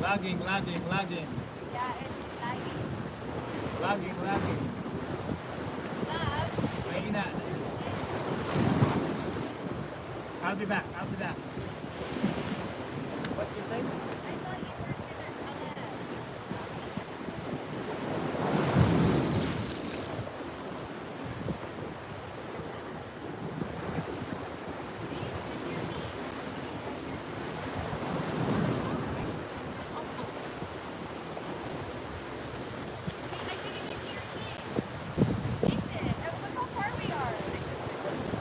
Lagging. Yeah, it's lagging. Lagging. Lag. Mahina. I'll be back. What you say? I thought you were gonna tell us.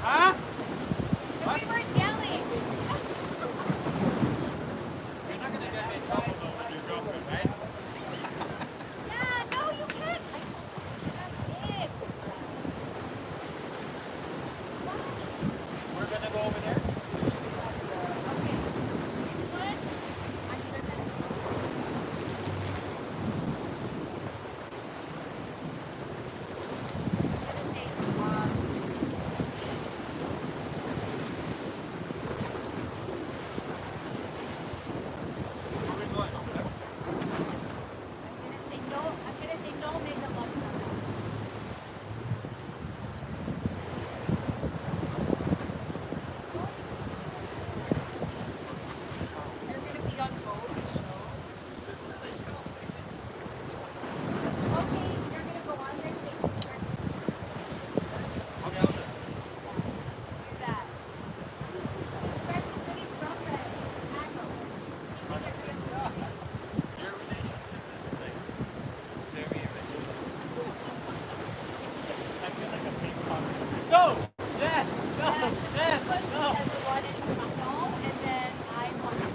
Huh? We weren't yelling. You're not gonna get me in trouble though with your girlfriend, right? Yeah, no, you can't. I have hips. We're gonna go over there. Okay. This one, I'm gonna. Where are we going? Over there? I'm gonna say no, make a love shot. You're gonna be on both. Okay, you're gonna go on there and take some pictures. Okay, I'll do it. Do that. Subscribe to Vinny's girlfriend. Tag her. Your relationship is like it's very original. I feel like a big pop. No! Yes! No! Yes! But No! he doesn't want it to know, and then I want it.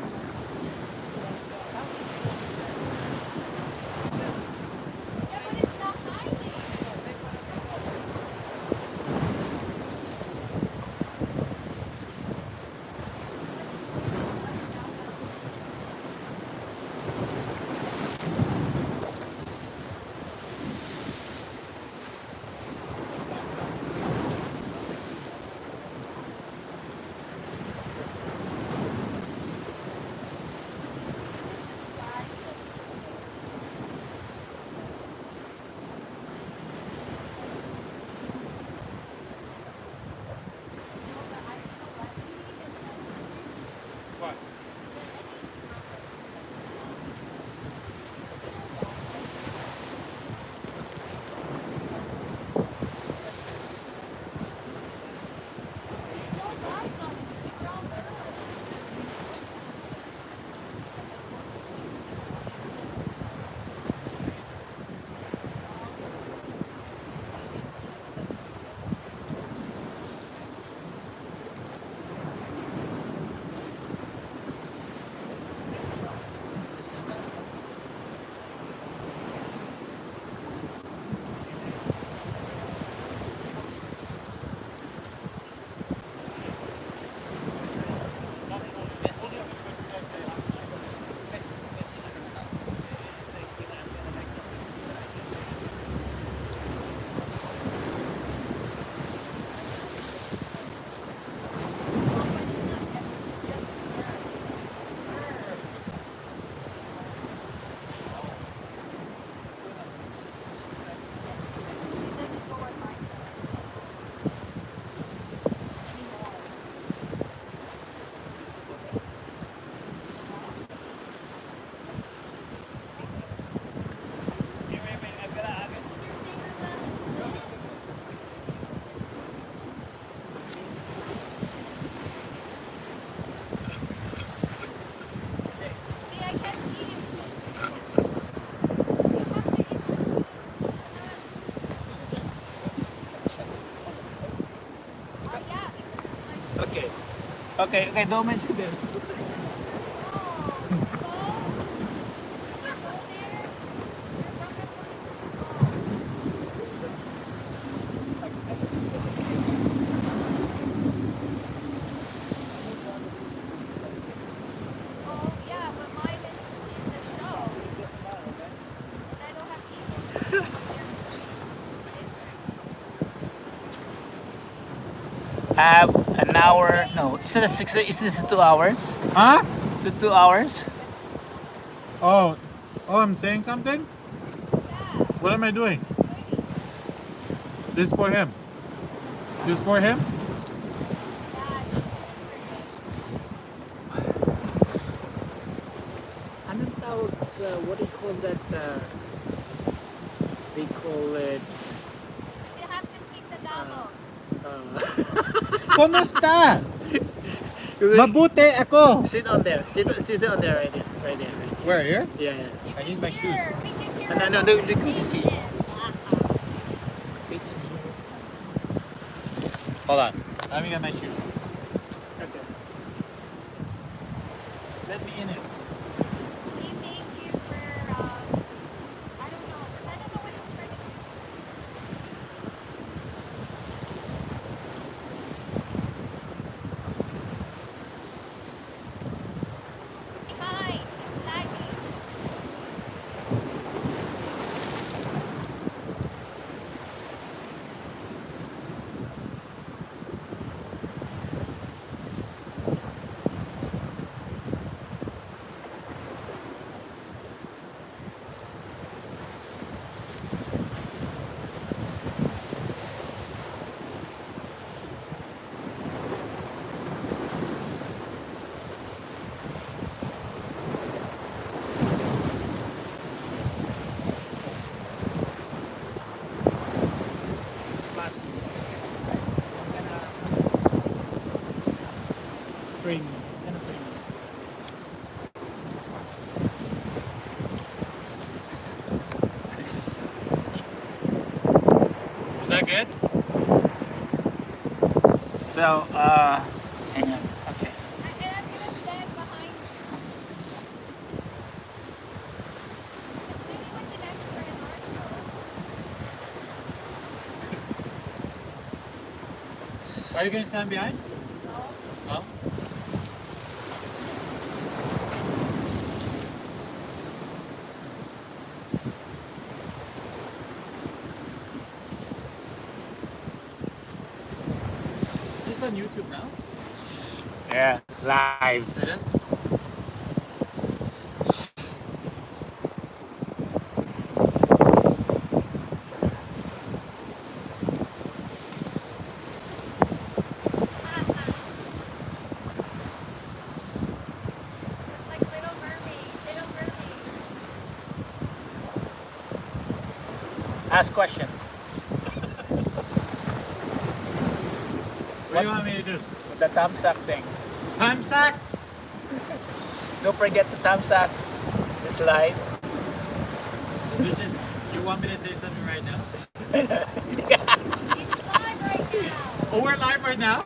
Yeah, but it's not hiding. What? Okay, don't mention this. Have an hour. No, is it a 6? Is this 2 hours? Huh? Is it 2 hours? Oh, I'm saying something? Yeah. What am I doing? Waiting. This is for him. This is for him? Yeah, just waiting for you. Anong tawag sa, what do you call that? They call it, But you have to speak Tagalog. Kumusta? Mabuti ako. sit on there. Sit on there right there. Right there. Right there. Where, here? Yeah, yeah. You I can need my hear. shoes. We can hear. No, our no, they could see. conversation. Hold on. Let me get my shoes. Okay. Let me in it. We thank you for, I don't know, 'cause I don't know what it's for. Behind, it's lagging. Bring. Is that good? So, hang on. Okay. And I'm gonna stand behind you. 'Cause maybe what's an extra in our show. Are you going to stand behind? No? No? Is this on YouTube now? Yeah, live. It is? It's like Little Mermaid. Little Mermaid. Ask question. What do you want me to do? The thumbs up thing. Time sack? Don't forget the thumbs up. This live. This is, you want me to say something right now? It's live right now. Oh, we're live right now?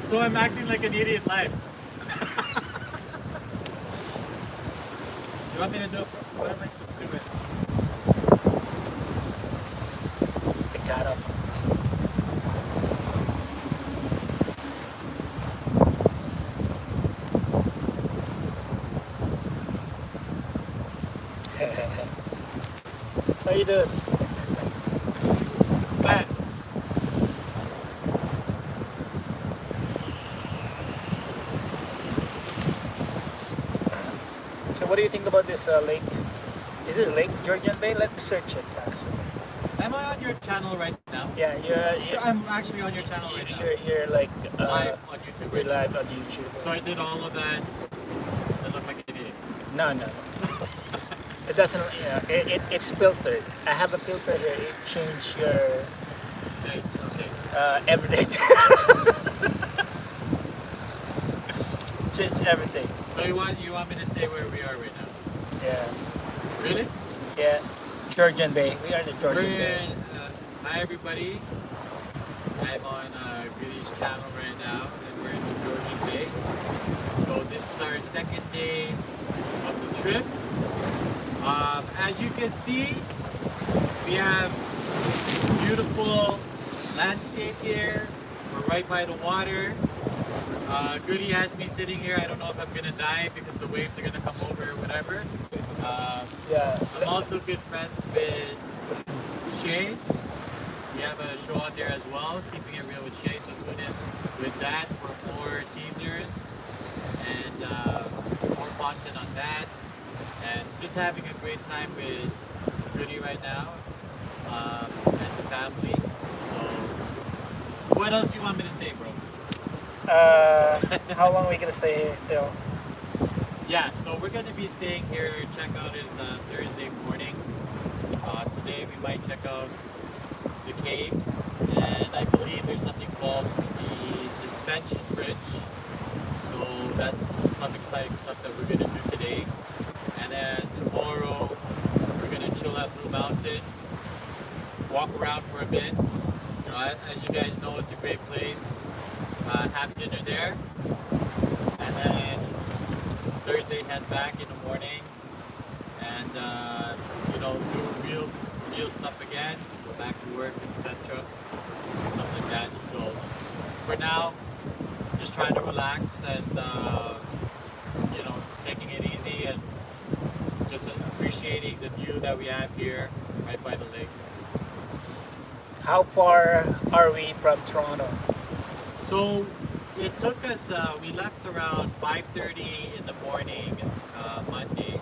So I'm acting like an idiot live. You want me to do, what am I supposed to do with? Pick that up. How you doing? Plans. So what do you think about this lake? Is it Lake Georgian Bay? Let me search it. Actually. Am I on your channel right now? Yeah, I'm actually on your channel right now. you're like Live on YouTube we're right now. live on YouTube. So I did all of that. I look like an idiot. No. It doesn't. It's filtered. I have a filter here. It change your Okay. everything. Change everything. So you want me to say where we are right now? Yeah. Really? Yeah. Georgian Bay. We are in the We're Georgian Bay. in, hi everybody. I'm on Goodie's channel right now, and we're in the Georgian Bay. So this is our second day of the trip. As you can see, we have beautiful landscape here. We're right by the water. Goodie has me sitting here. I don't know if I'm gonna die because the waves are gonna come over or whatever. Yeah. I'm also good friends with Shay. We have a show on there as well, Keeping It Real with Shay. So tune in with that for more teasers and more content on that. and just having a great time with Goody right now and the family. So, what else you want me to say, bro? How long are we gonna stay here till? Yeah, so we're gonna be staying here. Checkout is Thursday morning. Today we might check out the caves, and I believe there's something called the suspension bridge. So that's some exciting stuff that we're gonna do today. And then tomorrow we're gonna chill at Blue Mountain, walk around for a bit. You know, as you guys know, it's a great place. Have dinner there, and then Thursday head back in the morning, and you know, do real stuff again. Go back to work, etc. Stuff like that. So for now, just trying to relax and you know, taking it easy and just appreciating the view that we have here right by the lake. How far are we from Toronto? So it took us, we left around 5:30 in the morning Monday,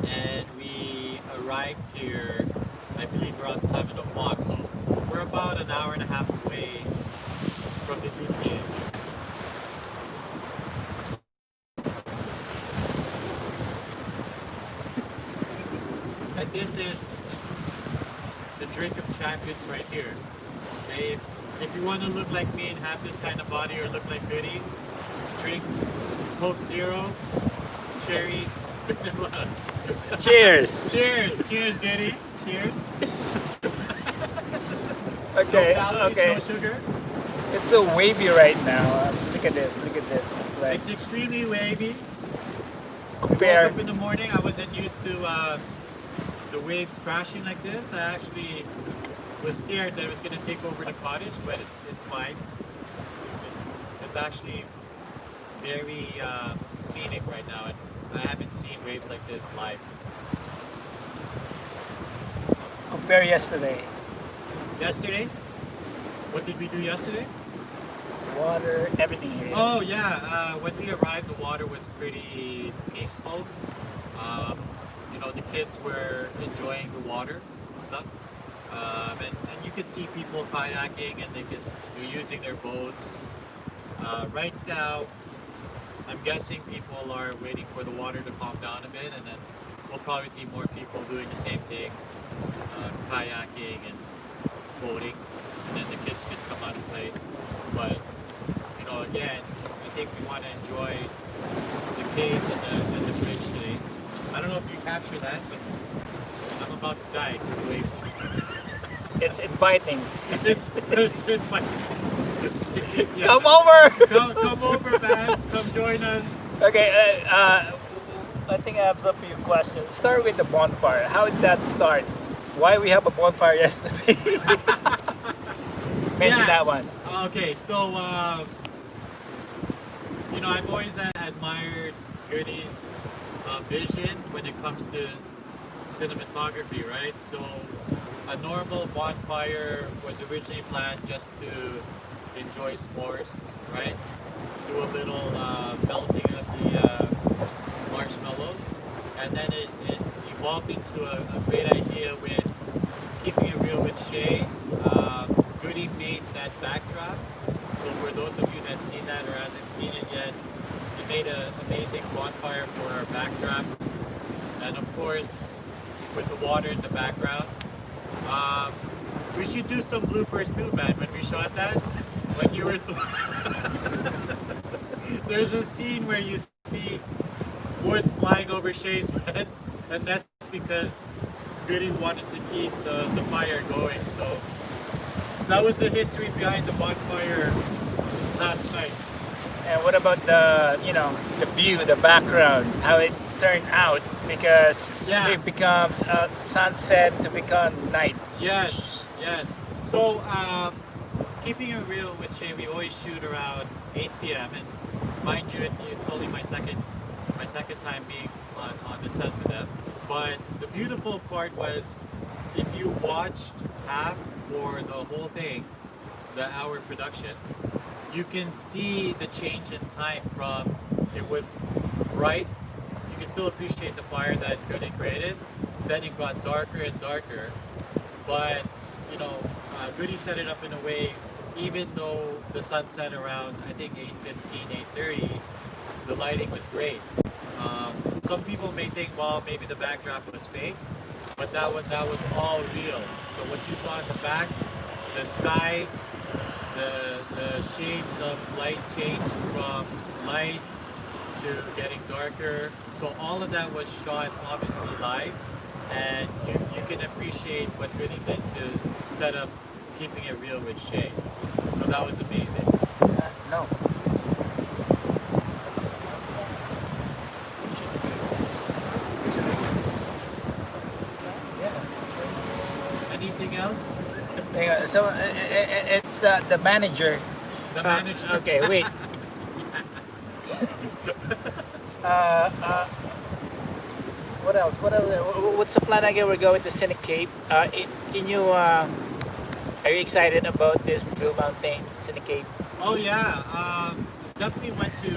and we arrived here, I believe, around 7 o'clock. So we're about an hour and a half away from the GTA. And this is the drink of champions right here. Okay? If you want to look like me and have this kind of body or look like Goody, drink Coke Zero, cherry. Cheers! Cheers! Cheers, Goody! Cheers! Okay, No calories, okay. no sugar. It's so wavy right now. Look at this, look at this. It's like It's extremely wavy. I compare. woke up in the morning, I wasn't used to the waves crashing like this. I actually was scared that it was going to take over the cottage, but it's fine. It's actually very scenic right now, and I haven't seen waves like this live. Compare yesterday. Yesterday, what did we do yesterday? Water, everything here. Oh yeah, when we arrived, the water was pretty peaceful. You know, the kids were enjoying the water and stuff. And you could see people kayaking, and they're using their boats. Right now, I'm guessing people are waiting for the water to calm down a bit, and then we'll probably see more people doing the same thing, kayaking and boating, and then the kids can come out and play. But you know, again, I think we want to enjoy the caves and the bridge today. I don't know if you capture that, but I'm about to die from the waves. It's inviting. it's been fun. Yeah. Come over! Come over, man. Come join us. Okay, I think I have a few questions. Start with the bonfire. How did that start? Why we have a bonfire yesterday? Mention Yeah. that one. Okay, so you know, I've always admired Goody's vision when it comes to cinematography, right? So a normal bonfire was originally planned just to enjoy s'mores, right? Do a little melting of the marshmallows, and then it evolved into a great idea with keeping it real with Shay. Goody made that backdrop. So for those of you that's seen that or hasn't seen it yet, he made an amazing bonfire for our backdrop, and of course with the water in the background. We should do some bloopers too, man, when we shot that. When you were there's a scene where you see wood flying over Shay's head, and that's because Goody wanted to keep the fire going. So that was the history behind the bonfire last night. And what about the, you know, the view, the background, how it turned out? Because Yeah. it becomes sunset to become night. Yes, yes. So keeping it real with Shay, we always shoot around 8 p.m. and mind you, it's only my second time being on the set with them. But the beautiful part was, if you watched half or the whole thing, the hour production, you can see the change in time from it was bright. You can still appreciate the fire that Goody created. Then it got darker and darker, but you know, Goody set it up in a way. Even though the sun set around, I think 8:15, 8:30, the lighting was great. Some people may think, well, maybe the backdrop was fake, but that was all real. So what you saw in the back, the sky, the shades of light changed from light to getting darker. So all of that was shot obviously live, and you can appreciate what Goody did to set up keeping it real with shade. So that was amazing. No. Anything else? Hang on, so it's the manager. The manager. Okay, wait. What else? What else? What's the plan again? We're going to Scenic Cape. Can you? Are you excited about this Blue Mountain Scenic Cape? Oh yeah, definitely went to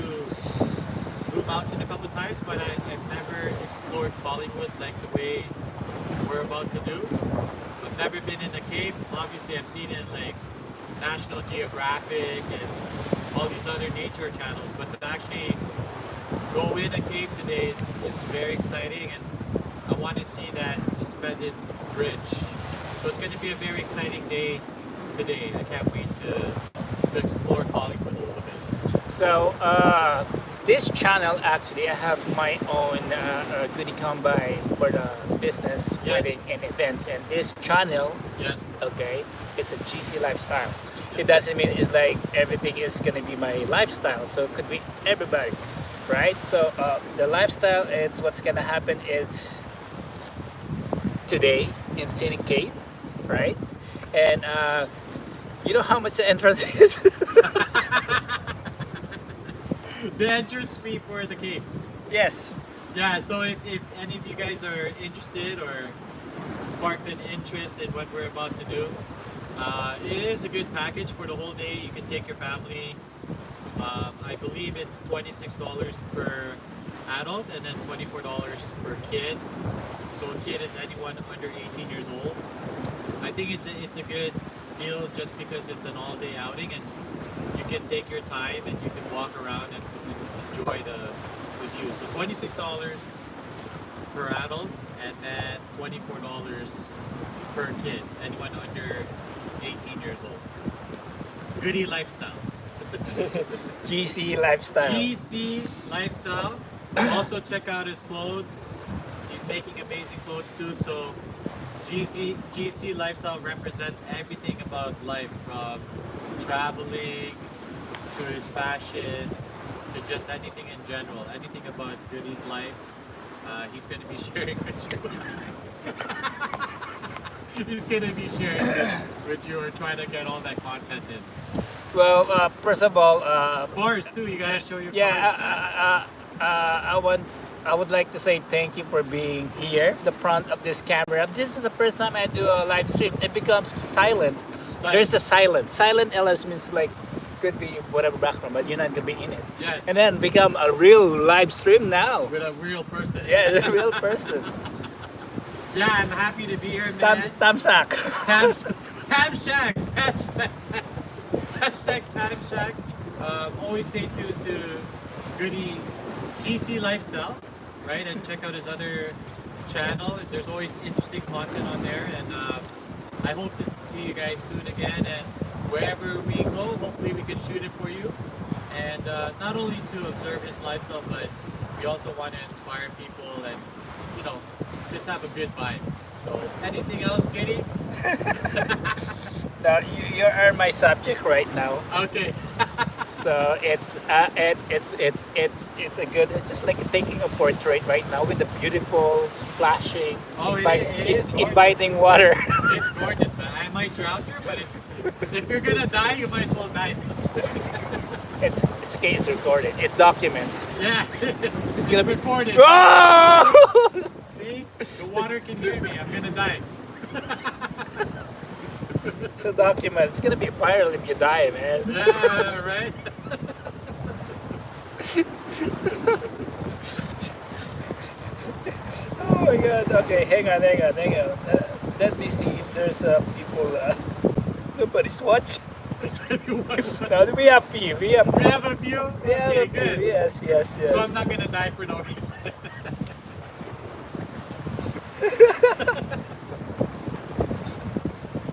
Blue Mountain a couple times, but I've never explored Bollywood like the way we're about to do. I've never been in the Cape. Obviously, I've seen it in like National Geographic and all these other nature channels, but to actually go in a cave today is very exciting, and I want to see that suspended bridge. So it's going to be a very exciting day today. I can't wait to explore Hollywood a little bit. So this channel actually, I have my own goodie combine for the business, Yes. wedding, and events. And this channel, Yes. okay, it's a GC lifestyle. Yes. It doesn't mean it's like everything is gonna be my lifestyle. So it could be everybody, right? So the lifestyle, it's what's gonna happen is today in Scenic Cape, right? And you know how much the entrance is? The entrance fee for the caves. Yes. Yeah, so if any of you guys are interested or sparked an interest in what we're about to do, it is a good package for the whole day. You can take your family. I believe it's $26 per adult and then $24 per kid. So a kid is anyone under 18 years old. I think it's a good deal just because it's an all-day outing and you can take your time and you can walk around and enjoy the view. So $26 per adult and then $24 per kid, anyone under 18 years old. Goody lifestyle. GC lifestyle. GC lifestyle. Also check out his clothes. He's making amazing clothes too. So GC lifestyle represents everything about life, from traveling to his fashion to just anything in general. Anything about Goody's life, he's going to be sharing with you. He's going to be sharing with you or trying to get all that content in. Well, first of all, Cars too, you got to show your cars. yeah, I would like to say thank you for being here, the front of this camera. This is the first time I do a live stream. It becomes silent. There's a silent. Silent LS means like could be whatever background, but you're not gonna be in it. Yes. And then become a real live stream now. With a real person. Yeah, a real person. Yeah, I'm happy to be here, man. Tamsak. Tam Shack. Hashtag Tam Shack. Always stay tuned to Goody GC Lifestyle, right? And check out his other channel. There's always interesting content on there, and I hope to see you guys soon again. And wherever we go, hopefully we can shoot it for you. And not only to observe his lifestyle, but we also want to inspire people and, you know, just have a good vibe. So, anything else, Kitty? Now you are my subject right now. Okay. So it's a good, just like taking a portrait right now with the beautiful flashing, Oh, it is gorgeous. inviting water. It's gorgeous, man. I might drown here, but if you're gonna die, you might as well die. It's recorded. It's documented. Yeah. It's gonna be recorded. Oh! See? The water can hear me. I'm gonna die. It's a document. It's gonna be viral if you die, man. Yeah, right? my god. Okay, hang on. Let me see if there's people. Nobody's watching. Is everyone watching? No, we have few. We have We have a view? We have Okay, a few. good. Yes. So I'm not gonna die for no reason.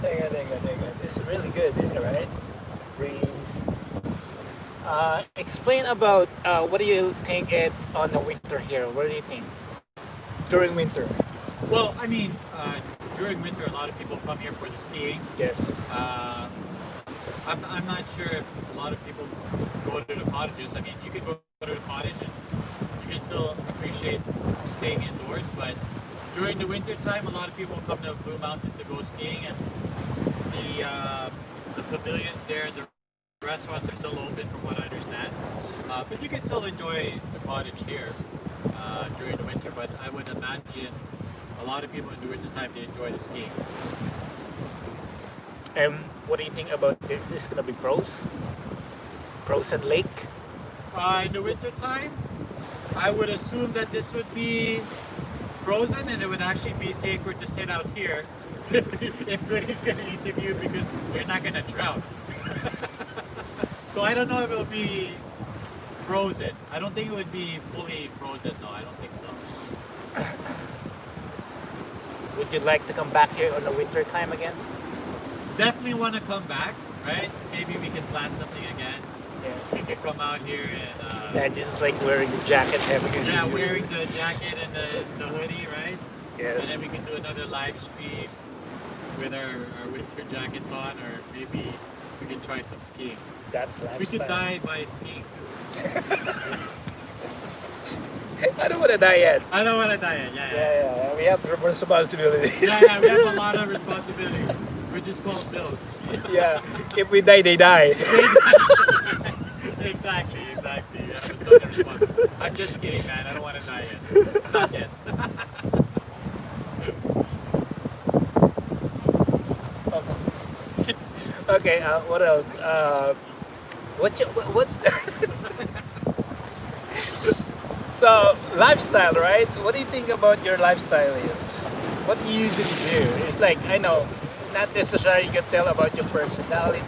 Hang on. It's really good, right? Breeze. Explain about what do you think it's on the winter here? What do you think during winter? Well, I mean, during winter, a lot of people come here for the skiing. Yes. I'm not sure if a lot of people go to the cottages. I mean, you can go to the cottage and you can still appreciate staying indoors, but during the winter time, a lot of people come to Blue Mountain to go skiing, and the pavilions there, the restaurants are still open from what I understand. But you can still enjoy the cottage here during the winter, but I would imagine a lot of people in the winter time, they enjoy the skiing. And what do you think about this? Is this gonna be pros? Pros and lake? In the winter time, I would assume that this would be frozen and it would actually be safer to sit out here if Goody's going to interview because you're not going to drown. So I don't know if it'll be frozen. I don't think it would be fully frozen. No, I don't think so. Would you like to come back here on the winter time again? Definitely want to come back, right? Maybe we can plan something again. Yeah. We could come out here and Imagine it's like wearing the jacket, having a yeah, wearing the jacket and the hoodie, right? Yes. And then we can do another live stream with our winter jackets on, or maybe we can try some skiing. That's lifestyle. We could die by skiing too. I don't want to die yet. I don't want to die yet. Yeah. Yeah. We have responsibilities. Yeah, we have a lot of responsibility. We're just called bills. Yeah. If we die, they die. Exactly. We have a ton of responsibility. I'm just kidding, man. I don't want to die yet. Not yet. Okay. What else? What's so lifestyle, right? What do you think about your lifestyle is? What do you usually do? It's like I know, not necessarily you can tell about your personality.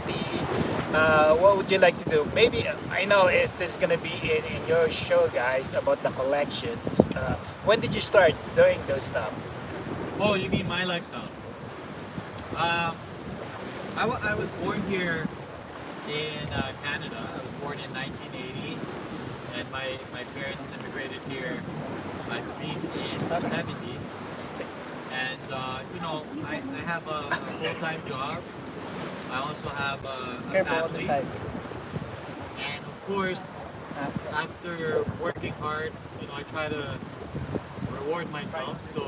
What would you like to do? Maybe I know this is gonna be in your show, guys, about the collections. When did you start doing those stuff? Oh, you mean my lifestyle? I was born here in Canada. I was born in 1980, and my parents immigrated here, I think, in the 70s. And you know, I have a full-time job. I also have a family. And of course, after working hard, you know, I try to reward myself. So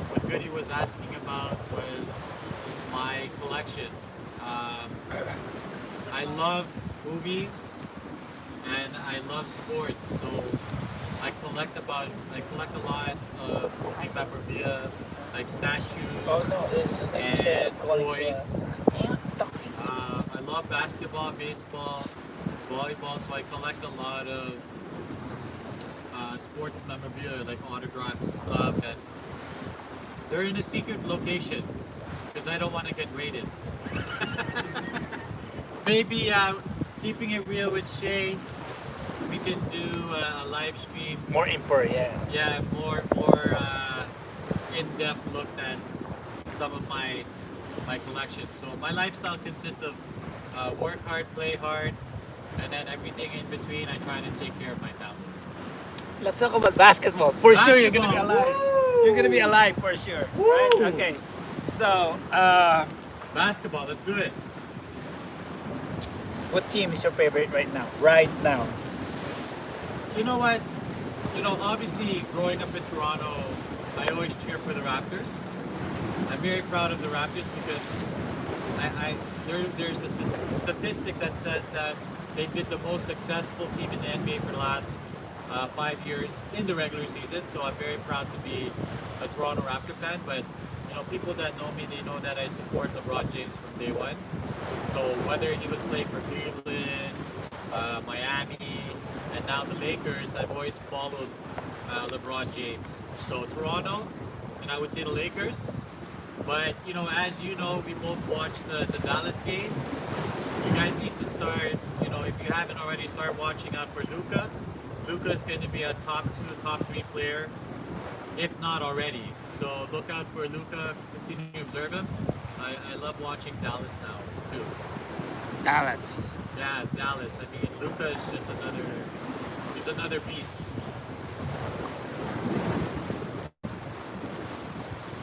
what Goody was asking about was my collections. I love movies and I love sports, so I collect a lot of movie memorabilia, like statues and toys. I love basketball, baseball, volleyball, so I collect a lot of sports memorabilia, like autographed stuff, and they're in a secret location because I don't want to get raided. Maybe keeping it real with Shay, we can do a live stream. More import, yeah. Yeah, more in-depth look at some of my collection. So my lifestyle consists of work hard, play hard, and then everything in between. I try to take care of my family. Let's talk about basketball. For sure, you're gonna be Basketball. alive. Woo! You're gonna be alive for sure, Woo! right? Okay. So, Basketball, let's do it. what team is your favorite right now? Right now. You know what? You know, obviously, growing up in Toronto, I always cheer for the Raptors. I'm very proud of the Raptors because there's a statistic that says that they've been the most successful team in the NBA for the last 5 years in the regular season. So I'm very proud to be a Toronto Raptor fan. But you know, people that know me, they know that I support LeBron James from day one. So whether he was playing for Cleveland, Miami, and now the Lakers, I've always followed LeBron James. So Toronto, and I would say the Lakers. But as you know, we both watched the Dallas game. You guys need to start. If you haven't already, start watching out for Luka. Luka is going to be a top 2, top 3 player, if not already. So look out for Luka. Continue to observe him. I love watching Dallas now too. Dallas. Yeah, Dallas. I mean, Luka is just he's another beast.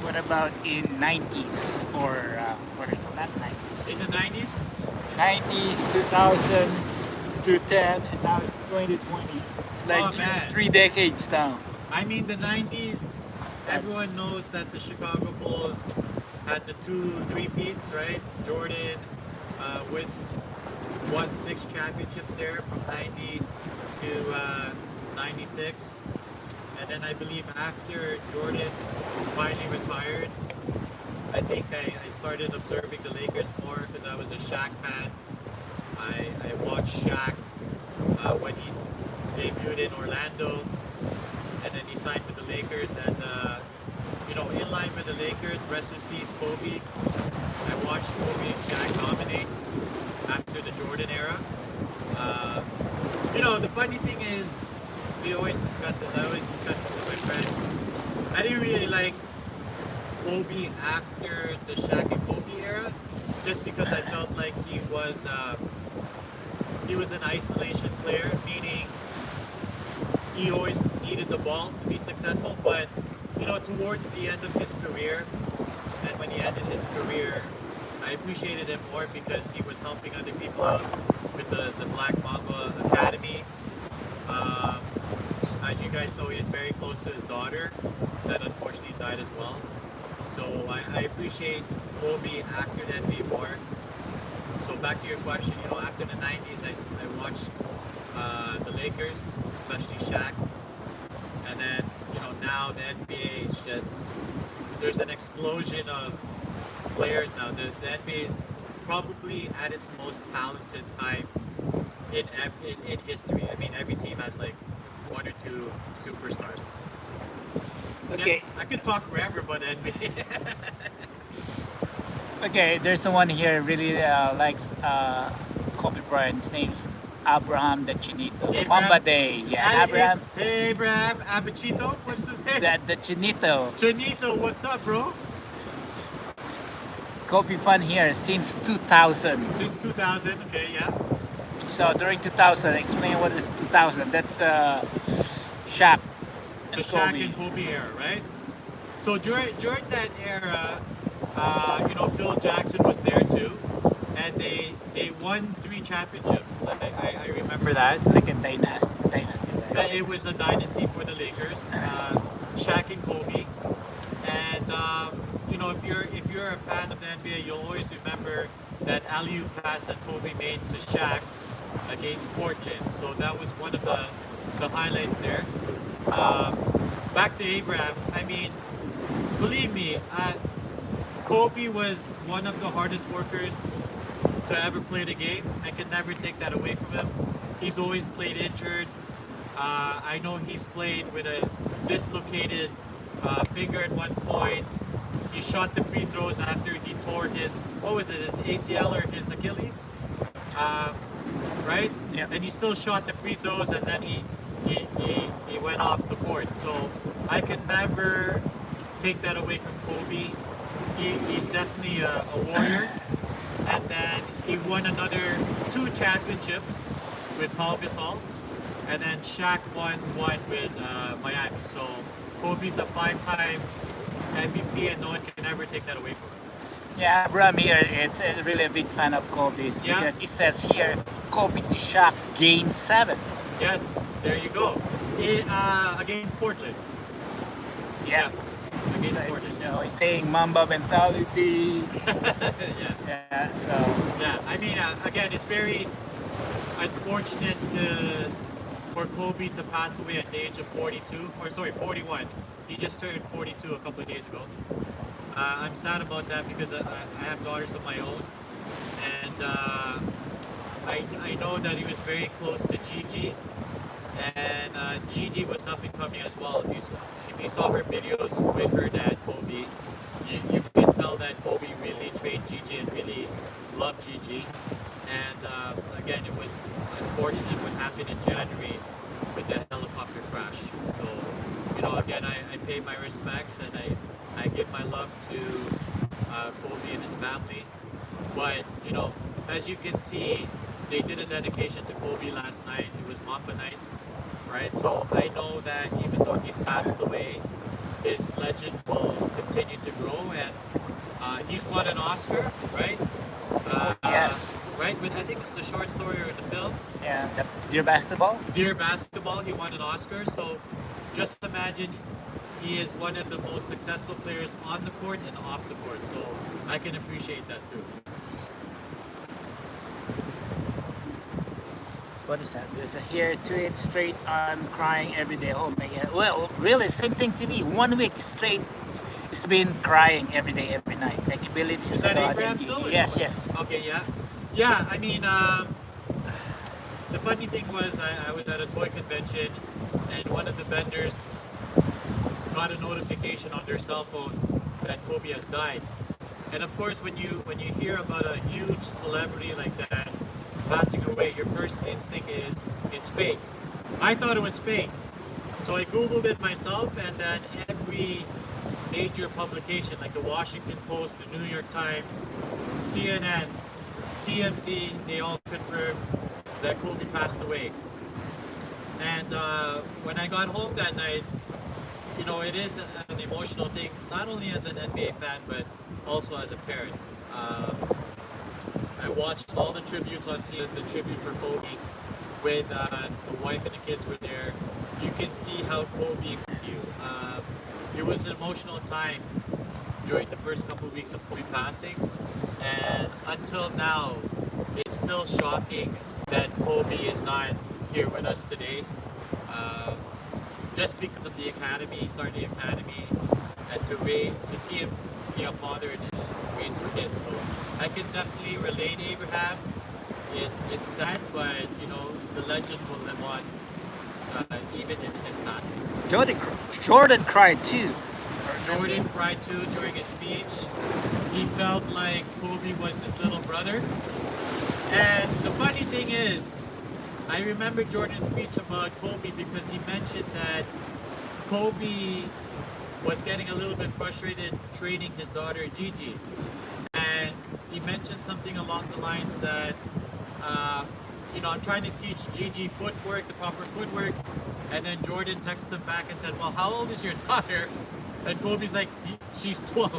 What about in 90s or what do you call that? 90s. In the 90s, 90s, 2000 to 10, and now it's 2020. It's like Oh, man. three decades now. I mean, the 90s, everyone knows that the Chicago Bulls had the 2 3-peats, right? Jordan won 6 championships there from 90 to 96. And then I believe after Jordan finally retired, I think I started observing the Lakers more because I was a Shaq fan. I watched Shaq when he debuted in Orlando, and then he signed with the Lakers. And in line with the Lakers, rest in peace, Kobe. I watched Kobe and Shaq dominate after the Jordan era. The funny thing is, we always discuss this. I always discuss this with my friends. I didn't really like Kobe after the Shaq and Kobe era, just because I felt like he was an isolation player, meaning he always needed the ball to be successful. But towards the end of his career, and when he ended his career, I appreciated him more because he was helping other people out with the Black Mamba Academy. As you guys know, he is very close to his daughter that unfortunately died as well. So I appreciate Kobe after the NBA more. So back to your question, after the 90s, I watched the Lakers, especially Shaq. And then, now the NBA is just, there's an explosion of players now. The NBA is probably at its most talented time in history. I mean, every team has like 1 or 2 superstars. Okay. I could talk forever about NBA. Okay, there's someone here really likes Kobe Bryant. His name's Abraham the Chinito. Abraham? Mamba Day. Yeah, Abraham. Hey, Abraham Abachito. What's his name? The Chinito. Chinito, what's up, bro? Kobe fan here since 2000. Since 2000, okay, yeah. So during 2000, explain what is 2000. That's Shaq The and Shaq Kobe. and Kobe era, right? So during that era, Phil Jackson was there too, and they won 3 championships. I remember that. Like a dynasty. Right? It was a dynasty for the Lakers. Shaq and Kobe, and if you're a fan of the NBA, you'll always remember that alley-oop pass that Kobe made to Shaq against Portland. So that was one of the highlights there. Back to Abraham. I mean, believe me, Kobe was one of the hardest workers to ever play the game. I can never take that away from him. He's always played injured. I know he's played with a dislocated finger at one point. He shot the free throws after he tore his ACL or his Achilles, right? Yeah. And he still shot the free throws, and then he went off the court. So I can never take that away from Kobe. He's definitely a warrior. And then he won another 2 championships with Paul Gasol. And then Shaq won one with Miami. So Kobe's a 5-time MVP, and no one can ever take that away from him. Yeah, Abraham here, it's really a big fan of Kobe's Yeah. because it says here, Kobe to Shaq Game 7. Yes, there you go. Against Portland. Yeah. Against So, Portland. he's saying Mamba mentality. Yeah. Yeah, so Yeah, I mean, again, it's very unfortunate for Kobe to pass away at the age of 41. He just turned 42 a couple of days ago. I'm sad about that because I have daughters of my own, and I know that he was very close to Gigi, And Gigi was up and coming as well. If you saw her videos with her dad, Kobe, you can tell that Kobe really trained Gigi and really loved Gigi. And again, it was unfortunate what happened in January with the helicopter crash. So, again, I pay my respects and I give my love to Kobe and his family. But, as you can see, they did a dedication to Kobe last night. It was Mamba night, right? So I know that even though he's passed away, his legend will continue to grow. And he's won an Oscar, right? Yes. Right? With, I think it's the short story or the films. Yeah. Dear basketball. Dear Basketball, he won an Oscar. So just imagine he is one of the most successful players on the court and off the court. So I can appreciate that too. What is that? There's a here to it straight on crying every day. Oh my god. Well, really, same thing to me. 1 week straight, it's been crying every day, every night. Like you believe Is that Abraham still? Yes, yes. Okay, yeah. Yeah, I mean, the funny thing was I was at a toy convention and one of the vendors got a notification on their cell phone that Kobe has died. And of course, when you hear about a huge celebrity like that passing away, your first instinct is it's fake. I thought it was fake. So I Googled it myself, and then every major publication like the Washington Post, the New York Times, CNN, TMZ, they all confirmed that Kobe passed away. And when I got home that night, it is an emotional thing, not only as an NBA fan, but also as a parent. I watched all the tributes on CNN, the tribute for Kobe, with the wife and the kids were there. You can see how Kobe to you. It was an emotional time during the first couple of weeks of Kobe passing, and until now, it's still shocking that Kobe is not here with us today. Just because of the academy, he started the academy, and to see him be a father and raise his kids. So I can definitely relate, Abraham. It's sad, but the legend will live on even in his passing. Jordan cried too. Jordan cried too during his speech. He felt like Kobe was his little brother. And the funny thing is, I remember Jordan's speech about Kobe because he mentioned that Kobe was getting a little bit frustrated training his daughter Gigi. And he mentioned something along the lines that, I'm trying to teach Gigi footwork, the proper footwork. And then Jordan texted him back and said, well, how old is your daughter? And Kobe's like, she's 12.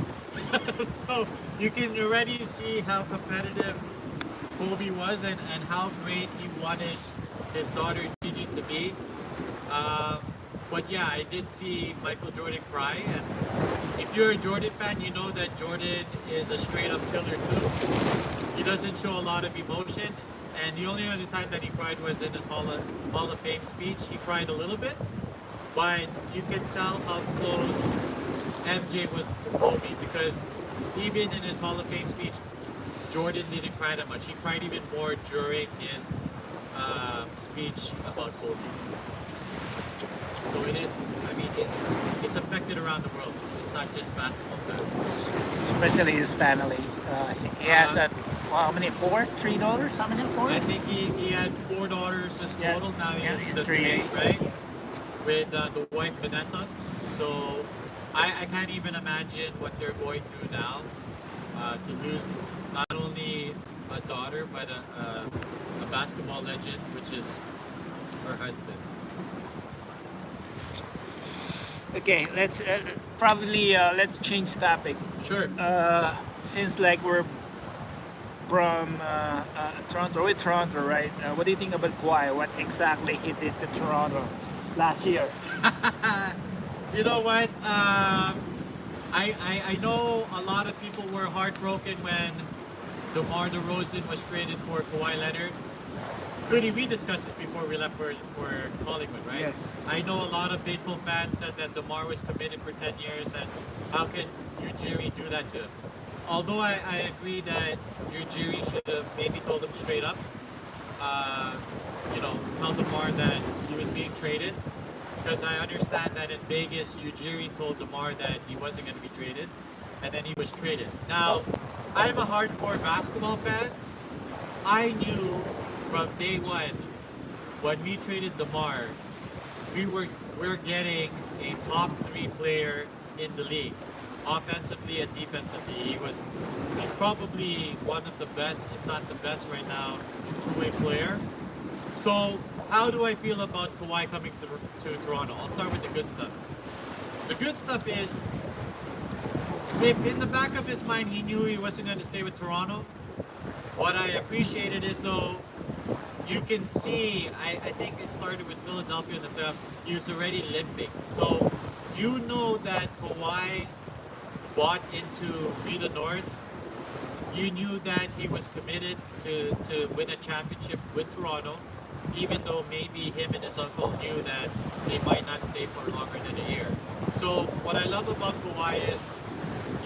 So you can already see how competitive Kobe was and how great he wanted his daughter Gigi to be. But yeah, I did see Michael Jordan cry, and if you're a Jordan fan, you know that Jordan is a straight up killer too. He doesn't show a lot of emotion, and the only other time that he cried was in his Hall of Fame speech. He cried a little bit, but you can tell how close MJ was to Kobe, because even in his Hall of Fame speech, Jordan didn't cry that much. He cried even more during his speech about Kobe. So it is, it's affected around the world. It's not just basketball fans. Especially his family. He has how many? 3 daughters? How many? 4? I think he had 4 daughters in total. Now he has the 3, right? With the wife Vanessa. So I can't even imagine what they're going through now. To lose not only a daughter, but a basketball legend, which is her husband. Okay, let's let's change topic. Sure. Since like we're from Toronto, we're Toronto, right? What do you think about Kawhi? What exactly he did to Toronto last year? You know what? I know a lot of people were heartbroken when DeMar DeRozan was traded for Kawhi Leonard. Goody, we discussed this before we left for Collingwood, right? Yes. I know a lot of faithful fans said that DeMar was committed for 10 years, and how can Ujiri do that to him? Although I agree that Ujiri should have maybe told him straight up, tell DeMar that he was being traded, because I understand that in Vegas, Ujiri told DeMar that he wasn't going to be traded, and then he was traded. Now, I'm a hardcore basketball fan. I knew from day one when we traded DeMar, we're getting a top 3 player in the league, offensively and defensively. He's probably one of the best, if not the best right now, two-way player. So how do I feel about Kawhi coming to Toronto? I'll start with the good stuff. The good stuff is, if in the back of his mind he knew he wasn't going to stay with Toronto, what I appreciated is, though, you can see, I think it started with Philadelphia in the playoffs, he was already limping. So you know that Kawhi bought into Be the North. You knew that he was committed to win a championship with Toronto, even though maybe him and his uncle knew that they might not stay for longer than a year. So what I love about Kawhi is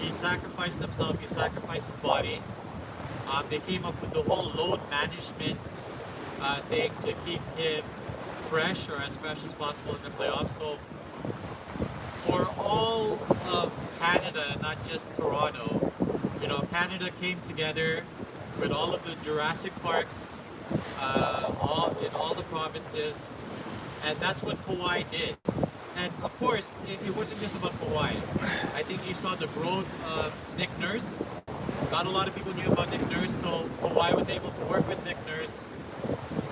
he sacrificed himself, he sacrificed his body. They came up with the whole load management thing to keep him fresh, or as fresh as possible in the playoffs. So for all of Canada, not just Toronto, Canada came together with all of the Jurassic Parks in all the provinces, and that's what Kawhi did. And of course, it wasn't just about Kawhi. I think you saw the growth of Nick Nurse. Not a lot of people knew about Nick Nurse, so Kawhi was able to work with Nick Nurse,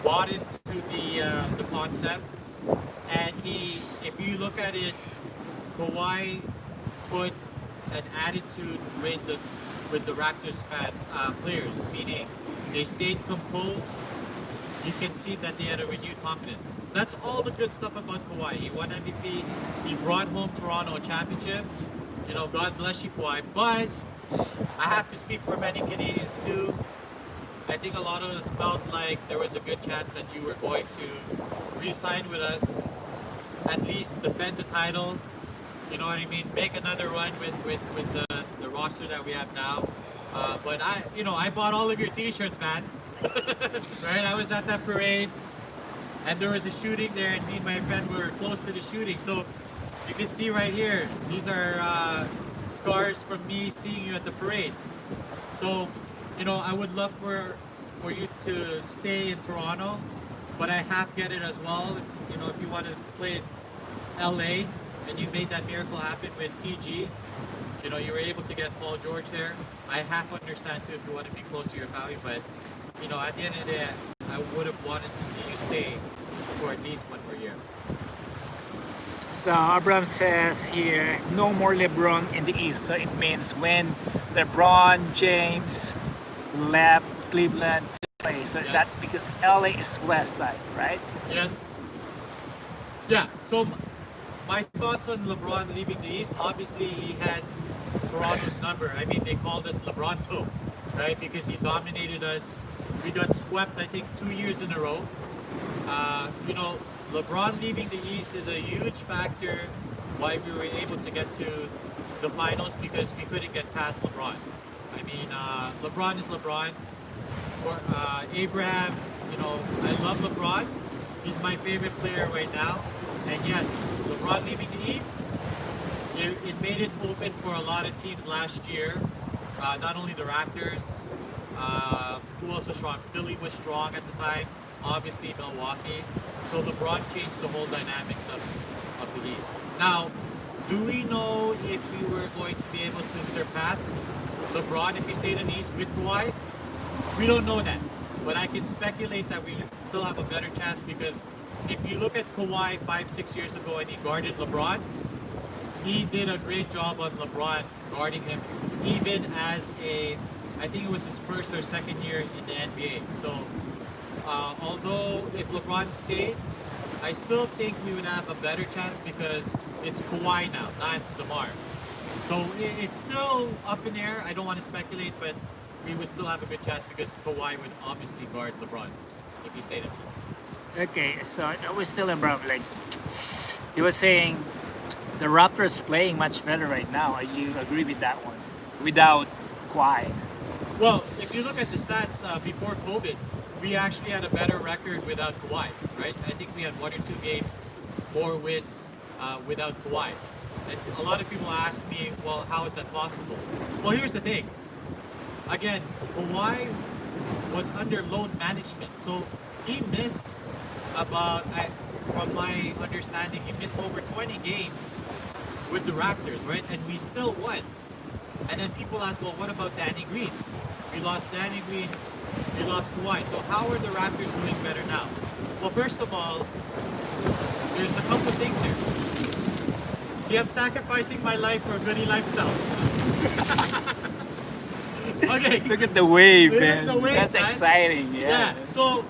bought into the concept, and if you look at it, Kawhi put an attitude with the Raptors fans, players, meaning they stayed composed. You can see that they had a renewed confidence. That's all the good stuff about Kawhi. He won MVP. He brought home Toronto a championship. God bless you, Kawhi. But I have to speak for many Canadians too. I think a lot of us felt like there was a good chance that you were going to re-sign with us, at least defend the title. You know what I mean? Make another run with the roster that we have now. But I bought all of your T-shirts, man. Right? I was at that parade, and there was a shooting there, and me and my friend were close to the shooting. So you can see right here, these are scars from me seeing you at the parade. So, I would love for you to stay in Toronto, but I half get it as well. If you want to play in LA, and you made that miracle happen with PG, you were able to get Paul George there. I half understand too if you want to be close to your family, but at the end of the day, I would have wanted to see you stay for at least one more year. So Abram says here, no more LeBron in the East. So it means when LeBron James left Cleveland to play. So Yes. that because LA is West Side, right? Yes. Yeah, so my thoughts on LeBron leaving the East, obviously he had Toronto's number. I mean, they called us LeBronto, right? Because he dominated us. We got swept, I think, 2 years in a row. LeBron leaving the East is a huge factor why we were able to get to the finals, because we couldn't get past LeBron. I mean, LeBron is LeBron. Abraham, I love LeBron. He's my favorite player right now. And yes, LeBron leaving the East, it made it open for a lot of teams last year. Not only the Raptors, who else was strong? Philly was strong at the time. Obviously Milwaukee. So LeBron changed the whole dynamics of the East. Now, do we know if we were going to be able to surpass LeBron if he stayed in the East with Kawhi? We don't know that. But I can speculate that we still have a better chance, because if you look at Kawhi 5-6 years ago and he guarded LeBron, he did a great job on LeBron guarding him, even as I think it was his first or second year in the NBA. So although if LeBron stayed, I still think we would have a better chance, because it's Kawhi now, not DeMar. So it's still up in air. I don't want to speculate, but we would still have a good chance, because Kawhi would obviously guard LeBron if he stayed in the East. Okay, so we're still in Brown. Like you were saying, the Raptors playing much better right now. You agree with that one? Without Kawhi. Well, if you look at the stats before COVID, we actually had a better record without Kawhi, right? I think we had 1 or 2 games more wins without Kawhi. And a lot of people ask me, well, how is that possible? Well, here's the thing. Again, Kawhi was under load management. So he missed from my understanding, he missed over 20 games with the Raptors, right? And we still won. And then people ask, well, what about Danny Green? We lost Danny Green, we lost Kuwhi. So how are the Raptors doing better now? Well, first of all, there's a couple of things there. See, I'm sacrificing my life for a goodie lifestyle. Okay. Look at the wave, Look man. at the waves, That's man. exciting. Yeah. So,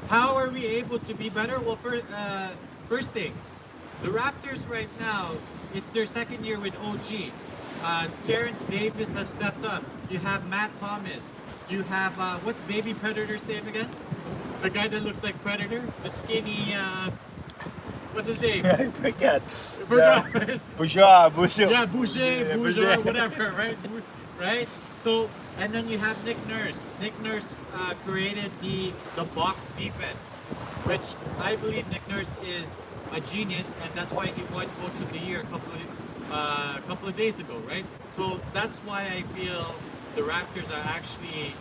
how are we able to be better? Well, first thing, the Raptors right now, it's their second year with OG. Terrence Davis has stepped up. You have Matt Thomas. You have, what's Baby Predator's name again? The guy that looks like Predator? The skinny, what's his name? I forgot. Forgot, right? Boucher. Yeah, Boucher, Boucher. whatever, right? Right? So, and then you have Nick Nurse. Nick Nurse created the box defense, which I believe Nick Nurse is a genius, and that's why he won Coach of the Year a couple of days ago, right? So that's why I feel the Raptors are actually,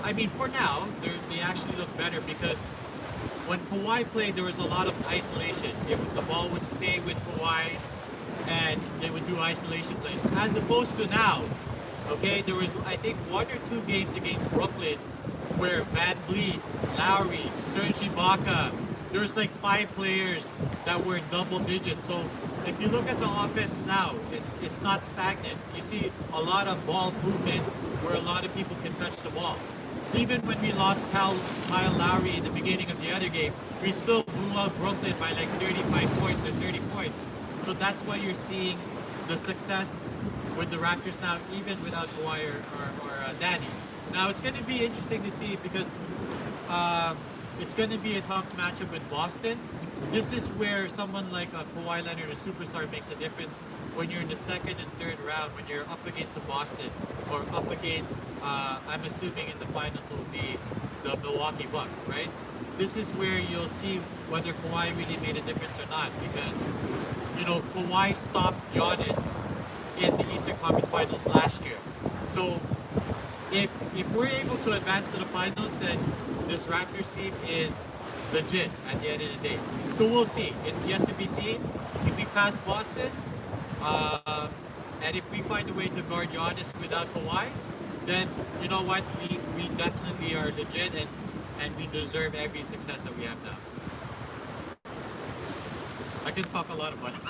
I mean, for now, they actually look better because when Kawhi played, there was a lot of isolation. The ball would stay with Kawhi, and they would do isolation plays. As opposed to now, okay, there was, I think, 1 or 2 games against Brooklyn where Van Vliet, Lowry, Serge Ibaka, there was like 5 players that were in double digits. So if you look at the offense now, it's not stagnant. You see a lot of ball movement where a lot of people can touch the ball. Even when we lost Kyle Lowry in the beginning of the other game, we still blew out Brooklyn by like 35 points or 30 points. So that's why you're seeing the success with the Raptors now, even without Kawhi or Danny. Now it's going to be interesting to see because it's going to be a tough matchup with Boston. This is where someone like Kawhi Leonard, a superstar, makes a difference when you're in the second and third round, when you're up against a Boston or up against, I'm assuming in the finals will be the Milwaukee Bucks, right? This is where you'll see whether Kawhi really made a difference or not because, you know, Kawhi stopped Giannis in the Eastern Conference Finals last year. So if we're able to advance to the finals, then this Raptors team is legit at the end of the day. So we'll see. It's yet to be seen. If we pass Boston, and if we find a way to guard Giannis without Kawhi, then you know what? We definitely are legit and we deserve every success that we have now. I can talk a lot about it.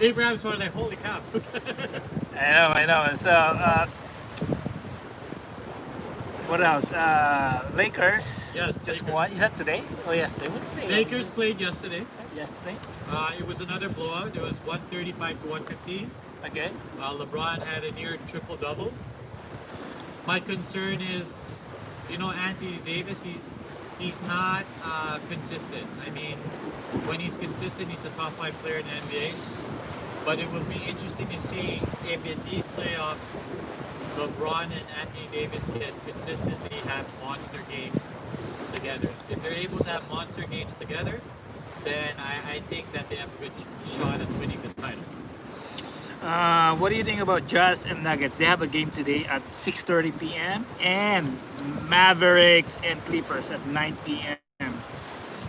Abraham's more like, holy cow. I know. So, what else? Lakers. Yes, Just Lakers. won. Is that today? Oh, yesterday. What day? Lakers played yesterday. Yesterday. It was another blowout. It was 135 to 115. Okay. LeBron had a near triple-double. My concern is, you know, Anthony Davis, he's not consistent. I mean, when he's consistent, he's a top 5 player in the NBA. But it will be interesting to see if in these playoffs, LeBron and Anthony Davis can consistently have monster games together. If they're able to have monster games together, then I think that they have a good shot at winning the title. What do you think about Jazz and Nuggets? They have a game today at 6:30 p.m. and Mavericks and Clippers at 9 p.m.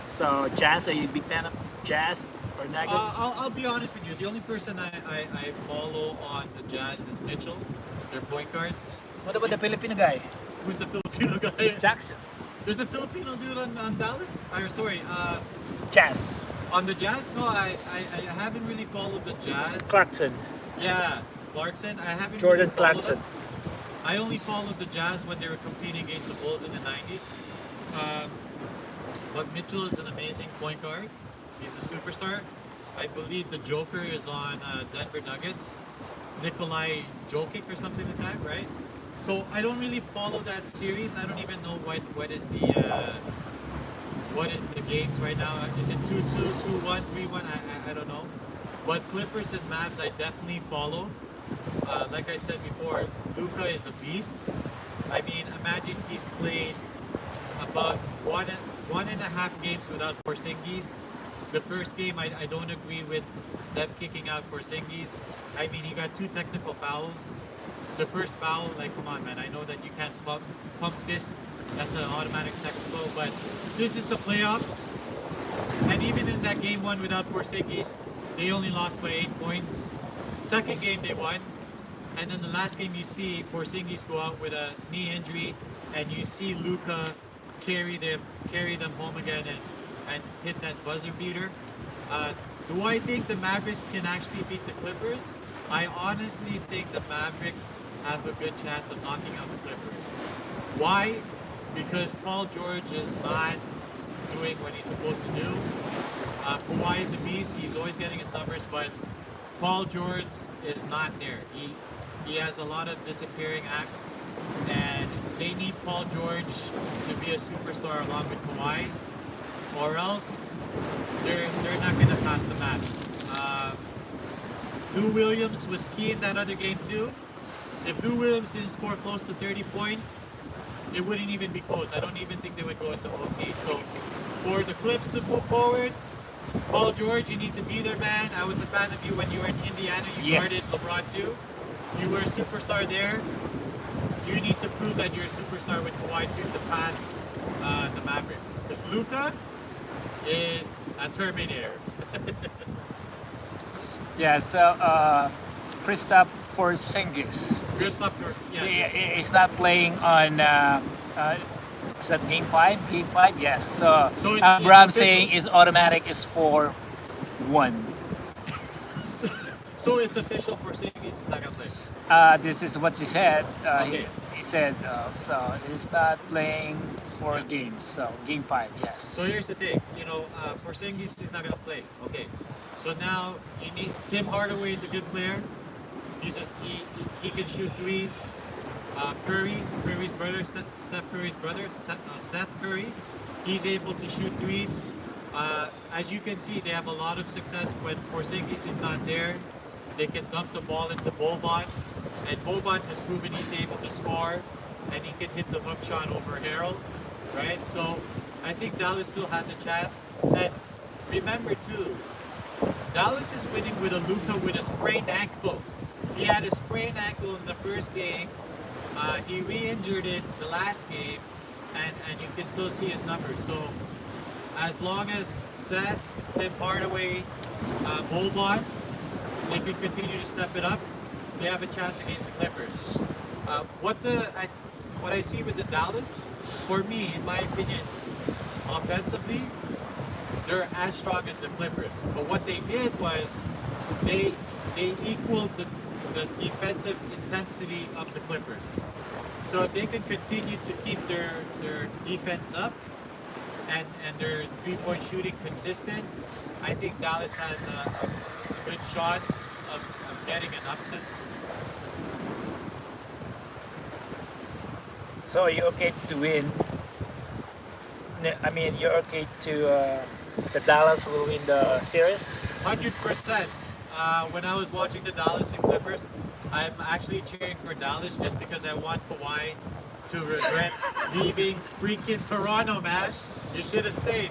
So, Jazz, are you a big fan of Jazz or Nuggets? I'll be honest with you. The only person I follow on the Jazz is Mitchell, their point guard. What about the Filipino guy? Who's the Filipino guy? Jackson. There's a Filipino dude on Dallas? Jazz. On the Jazz? No, I haven't really followed the Jazz. Clarkson. Yeah, Clarkson. I haven't Jordan really followed Clarkson. them. I only followed the Jazz when they were competing against the Bulls in the 90s. But Mitchell is an amazing point guard. He's a superstar. I believe the Joker is on Denver Nuggets. Nikolai Jokic or something like that, right? So I don't really follow that series. I don't even know what is the games right now. Is it 2-2, 2-1, 3-1? I don't know. But Clippers and Mavs, I definitely follow. Like I said before, Luka is a beast. I mean, imagine he's played about one and a half games without Porzingis. The first game, I don't agree with them kicking out Porzingis. I mean, he got 2 technical fouls. The first foul, like, come on, man. I know that you can't pump this. That's an automatic technical, but this is the playoffs. And even in that game 1 without Porzingis, they only lost by 8 points. Second game, they won. And then the last game, you see Porzingis go out with a knee injury, and you see Luka carry them home again and hit that buzzer beater. Do I think the Mavericks can actually beat the Clippers? I honestly think the Mavericks have a good chance of knocking out the Clippers. Why? Because Paul George is not doing what he's supposed to do. Kawhi is a beast. He's always getting his numbers, but Paul George is not there. He has a lot of disappearing acts, and they need Paul George to be a superstar along with Kawhi, or else they're not going to pass the Mavs. Lou Williams was key in that other game too. If Lou Williams didn't score close to 30 points, it wouldn't even be close. I don't even think they would go into OT. So for the Clips to move forward, Paul George, you need to be there, man. I was a fan of you when you were in Indiana. You guarded LeBron too. You were a superstar there. You need to prove that you're a superstar with Kawhi too to pass the Mavericks. Because Luka is a Terminator. Yeah, so Kristaps Porzingis. He's not playing on. Is that game 5? Game 5, yes. So I'm saying is automatic is 4-1. So it's official. Porzingis is not gonna play. This is what he said. Okay. He said so he's not playing 4 games. So game 5, yes. So here's the thing. Porzingis is not gonna play. Okay. So now you need Tim Hardaway is a good player. He can shoot threes. Curry's brother, Steph Curry's brother, Seth Curry, he's able to shoot threes. As you can see, they have a lot of success when Porzingis is not there. They can dump the ball into Boban, and Boban has proven he's able to score, and he can hit the hook shot over Harold, right? So I think Dallas still has a chance. And remember too, Dallas is winning with a Luka with a sprained ankle. He had a sprained ankle in the first game. He re-injured it the last game, and you can still see his numbers. So as long as Seth, Tim Hardaway, Boban, they can continue to step it up, they have a chance against the Clippers. What I see with the Dallas, for me, in my opinion, offensively, they're as strong as the Clippers. But what they did was they equaled the defensive intensity of the Clippers. So if they can continue to keep their defense up and their three-point shooting consistent, I think Dallas has a good shot of getting an upset. So you're okay to win? I mean, you're okay to the Dallas will win the series? 100%. When I was watching the Dallas and Clippers, I'm actually cheering for Dallas just because I want Kawhi to regret leaving freaking Toronto, man. You should have stayed.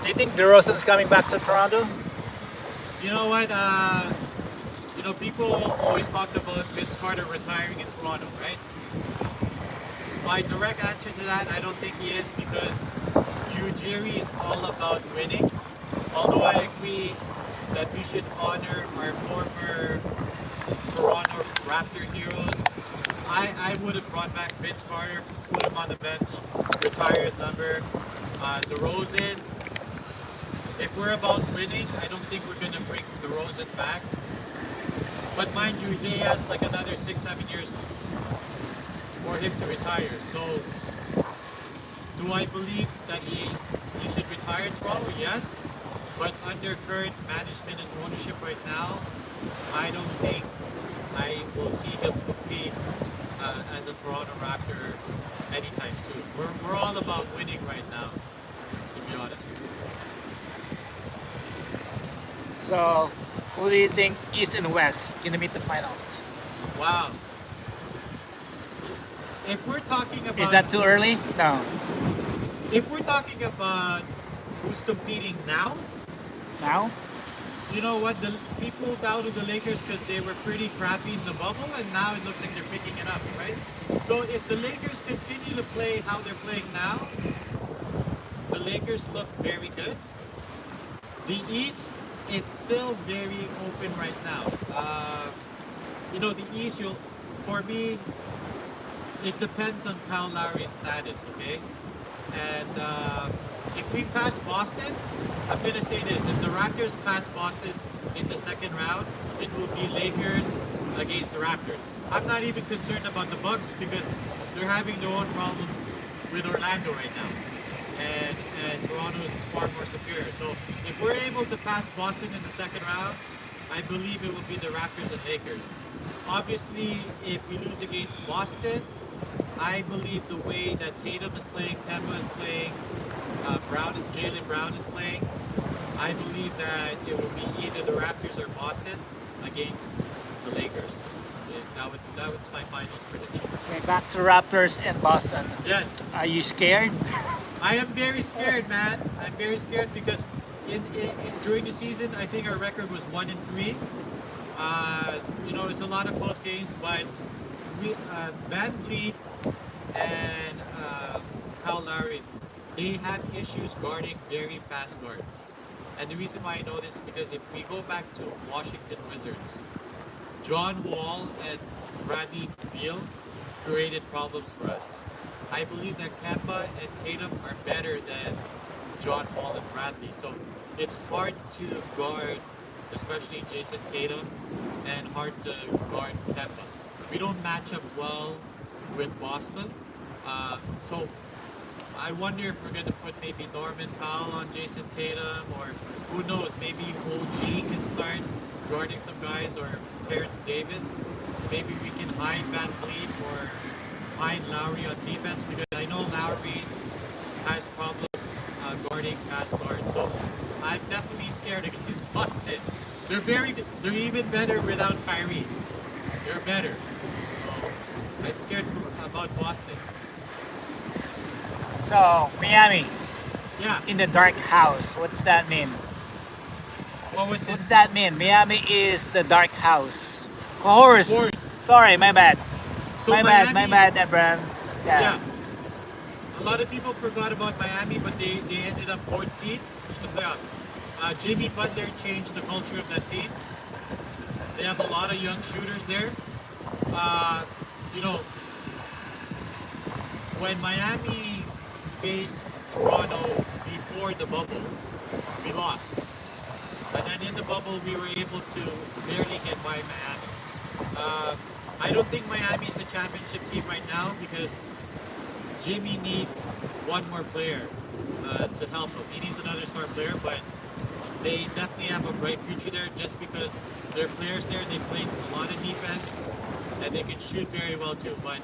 Do you think DeRozan's coming back to Toronto? You know what? People always talk about Vince Carter retiring in Toronto, right? My direct answer to that, I don't think he is, because Ujiri is all about winning. Although I agree that we should honor our former Toronto Raptor heroes, I would have brought back Vince Carter, put him on the bench, retire his number. DeRozan, if we're about winning, I don't think we're going to bring DeRozan back. But mind you, he has like another 6-7 years for him to retire. So, do I believe that he should retire in Toronto? Yes. But under current management and ownership right now, I don't think I will see him compete as a Toronto Raptor anytime soon. We're all about winning right now, to be honest with you. So, who do you think East and West gonna meet the finals? Wow. If we're talking about Is that too early? No. if we're talking about who's competing now, Now? you know what? The people doubted the Lakers because they were pretty crappy in the bubble, and now it looks like they're picking it up, right? So if the Lakers continue to play how they're playing now, the Lakers look very good. The East, it's still very open right now. You know, the East, for me, it depends on Kyle Lowry's status, okay? And if we pass Boston, I'm gonna say this: if the Raptors pass Boston in the second round, it will be Lakers against the Raptors. I'm not even concerned about the Bucks because they're having their own problems with Orlando right now, and Toronto is far more superior. So if we're able to pass Boston in the second round, I believe it will be the Raptors and Lakers. Obviously, if we lose against Boston, I believe the way that Tatum is playing, Kemba is playing, Jaylen Brown is playing, I believe that it will be either the Raptors or Boston against the Lakers. That was my finals prediction. Okay, back to Raptors and Boston. Yes, Are you scared? I am very scared, man. I'm very scared because during the season, I think our record was 1-3. You know, it's a lot of close games, but Van Vliet and Kyle Lowry, they have issues guarding very fast guards. And the reason why I know this is because if we go back to Washington Wizards, John Wall and Bradley Beal created problems for us. I believe that Kemba and Tatum are better than John Wall and Bradley. So it's hard to guard, especially Jason Tatum, and hard to guard Kemba. We don't match up well with Boston. So I wonder if we're going to put maybe Norman Powell on Jason Tatum, or who knows, maybe OG can start guarding some guys, or Terrence Davis. Maybe we can hide Van Vliet or hide Lowry on defense, because I know Lowry has problems guarding fast guards. So I'm definitely scared against Boston. They're even better without Kyrie. They're better. So I'm scared about Boston. So, Miami, Yeah. in the dark house. What does that mean? What was What his does that mean? Miami is the dark house. Horse. Horse. Sorry, my bad. So my Miami, bad, Abraham. Yeah. Yeah. A lot of people forgot about Miami, but they ended up fourth seed in the playoffs. Jimmy Butler changed the culture of that team. They have a lot of young shooters there. You know, when Miami faced Toronto before the bubble, we lost. And then in the bubble, we were able to barely get by Miami. I don't think Miami is a championship team right now because Jimmy needs one more player to help him. He needs another star player, but they definitely have a bright future there just because there are players there. They played a lot of defense and they can shoot very well too. But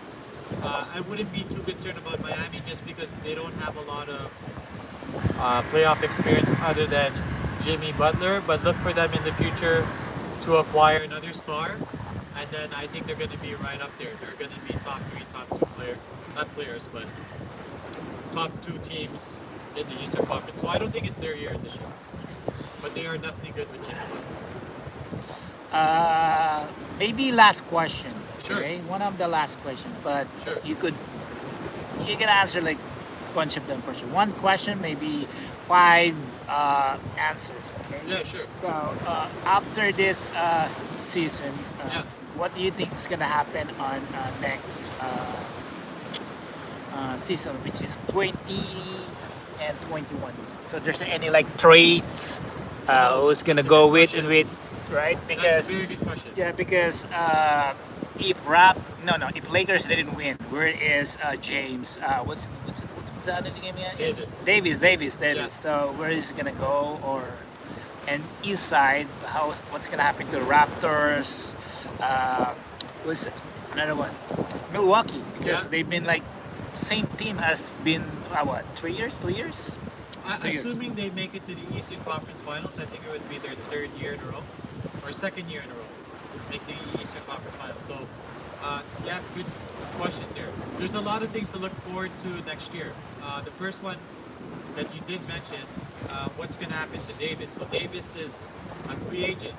I wouldn't be too concerned about Miami just because they don't have a lot of playoff experience other than Jimmy Butler. But look for them in the future to acquire another star, and then I think they're going to be right up there. They're going to be top 3, top 2 player, not players, but top 2 teams in the Eastern Conference. So I don't think it's their year this year, but they are definitely good with Jimmy Butler. Maybe last question. Sure. Okay? One of the last question, but Sure. you can answer like a bunch of them for sure. One question, maybe 5 answers. Okay. Yeah, sure. So after this season, Yeah. what do you think is gonna happen on next season, which is 20 and 21? So there's any like trades who's gonna that's a go good with question. and with, right? That's Because a very good question. yeah, because if Lakers didn't win, where is James? What's that in the game again? Davis. Yeah. So where is he gonna go? And East Side, what's gonna happen to the Raptors? What's another one? Milwaukee, because Yeah. they've been like same team has been what, 3 years, 2 years? Assuming they make it to the Eastern Conference Finals, I think it would be their third year in a row, or second year in a row, make the Eastern Conference Finals. So, yeah, good questions there. There's a lot of things to look forward to next year. The first one that you did mention, what's going to happen to Davis. So Davis is a free agent.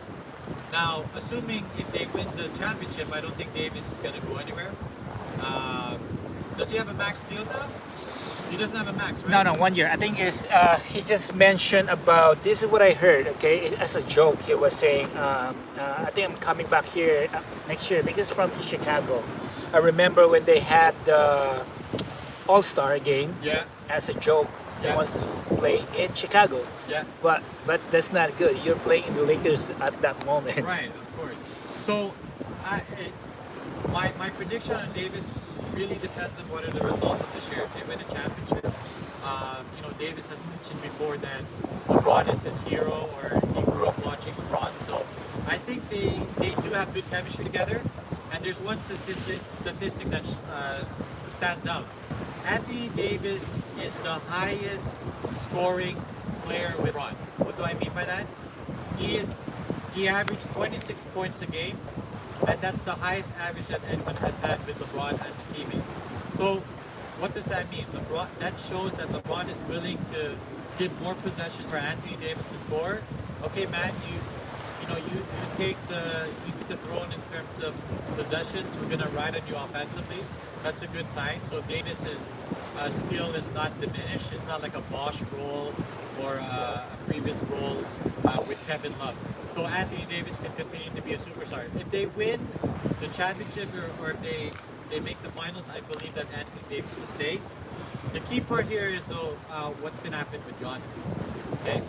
Now, assuming if they win the championship, I don't think Davis is going to go anywhere. Does he have a max deal now? He doesn't have a max, right? No, 1 year. I think is he just mentioned about this is what I heard. Okay, as a joke, he was saying, I think I'm coming back here next year because from Chicago. I remember when they had the All-Star game. Yeah. As a joke, he Yeah. wants to play in Chicago. Yeah. But that's not good. You're playing in the Lakers at that moment. Right, of course. So, my prediction on Davis really depends on what are the results of this year. If they win a championship, Davis has mentioned before that LeBron is his hero, or he grew up watching LeBron. So, I think they do have good chemistry together. And there's one statistic that stands out. Anthony Davis is the highest scoring player with LeBron. What do I mean by that? He averaged 26 points a game, and that's the highest average that anyone has had with LeBron as a teammate. So, what does that mean? That shows that LeBron is willing to give more possessions for Anthony Davis to score. Okay, man, you take the throne in terms of possessions. We're gonna ride on you offensively. That's a good sign. So Davis's skill is not diminished. It's not like a Bosch role or a previous role with Kevin Love. So Anthony Davis can continue to be a superstar. If they win the championship or if they make the finals, I believe that Anthony Davis will stay. The key part here is though what's gonna happen with Giannis. Okay.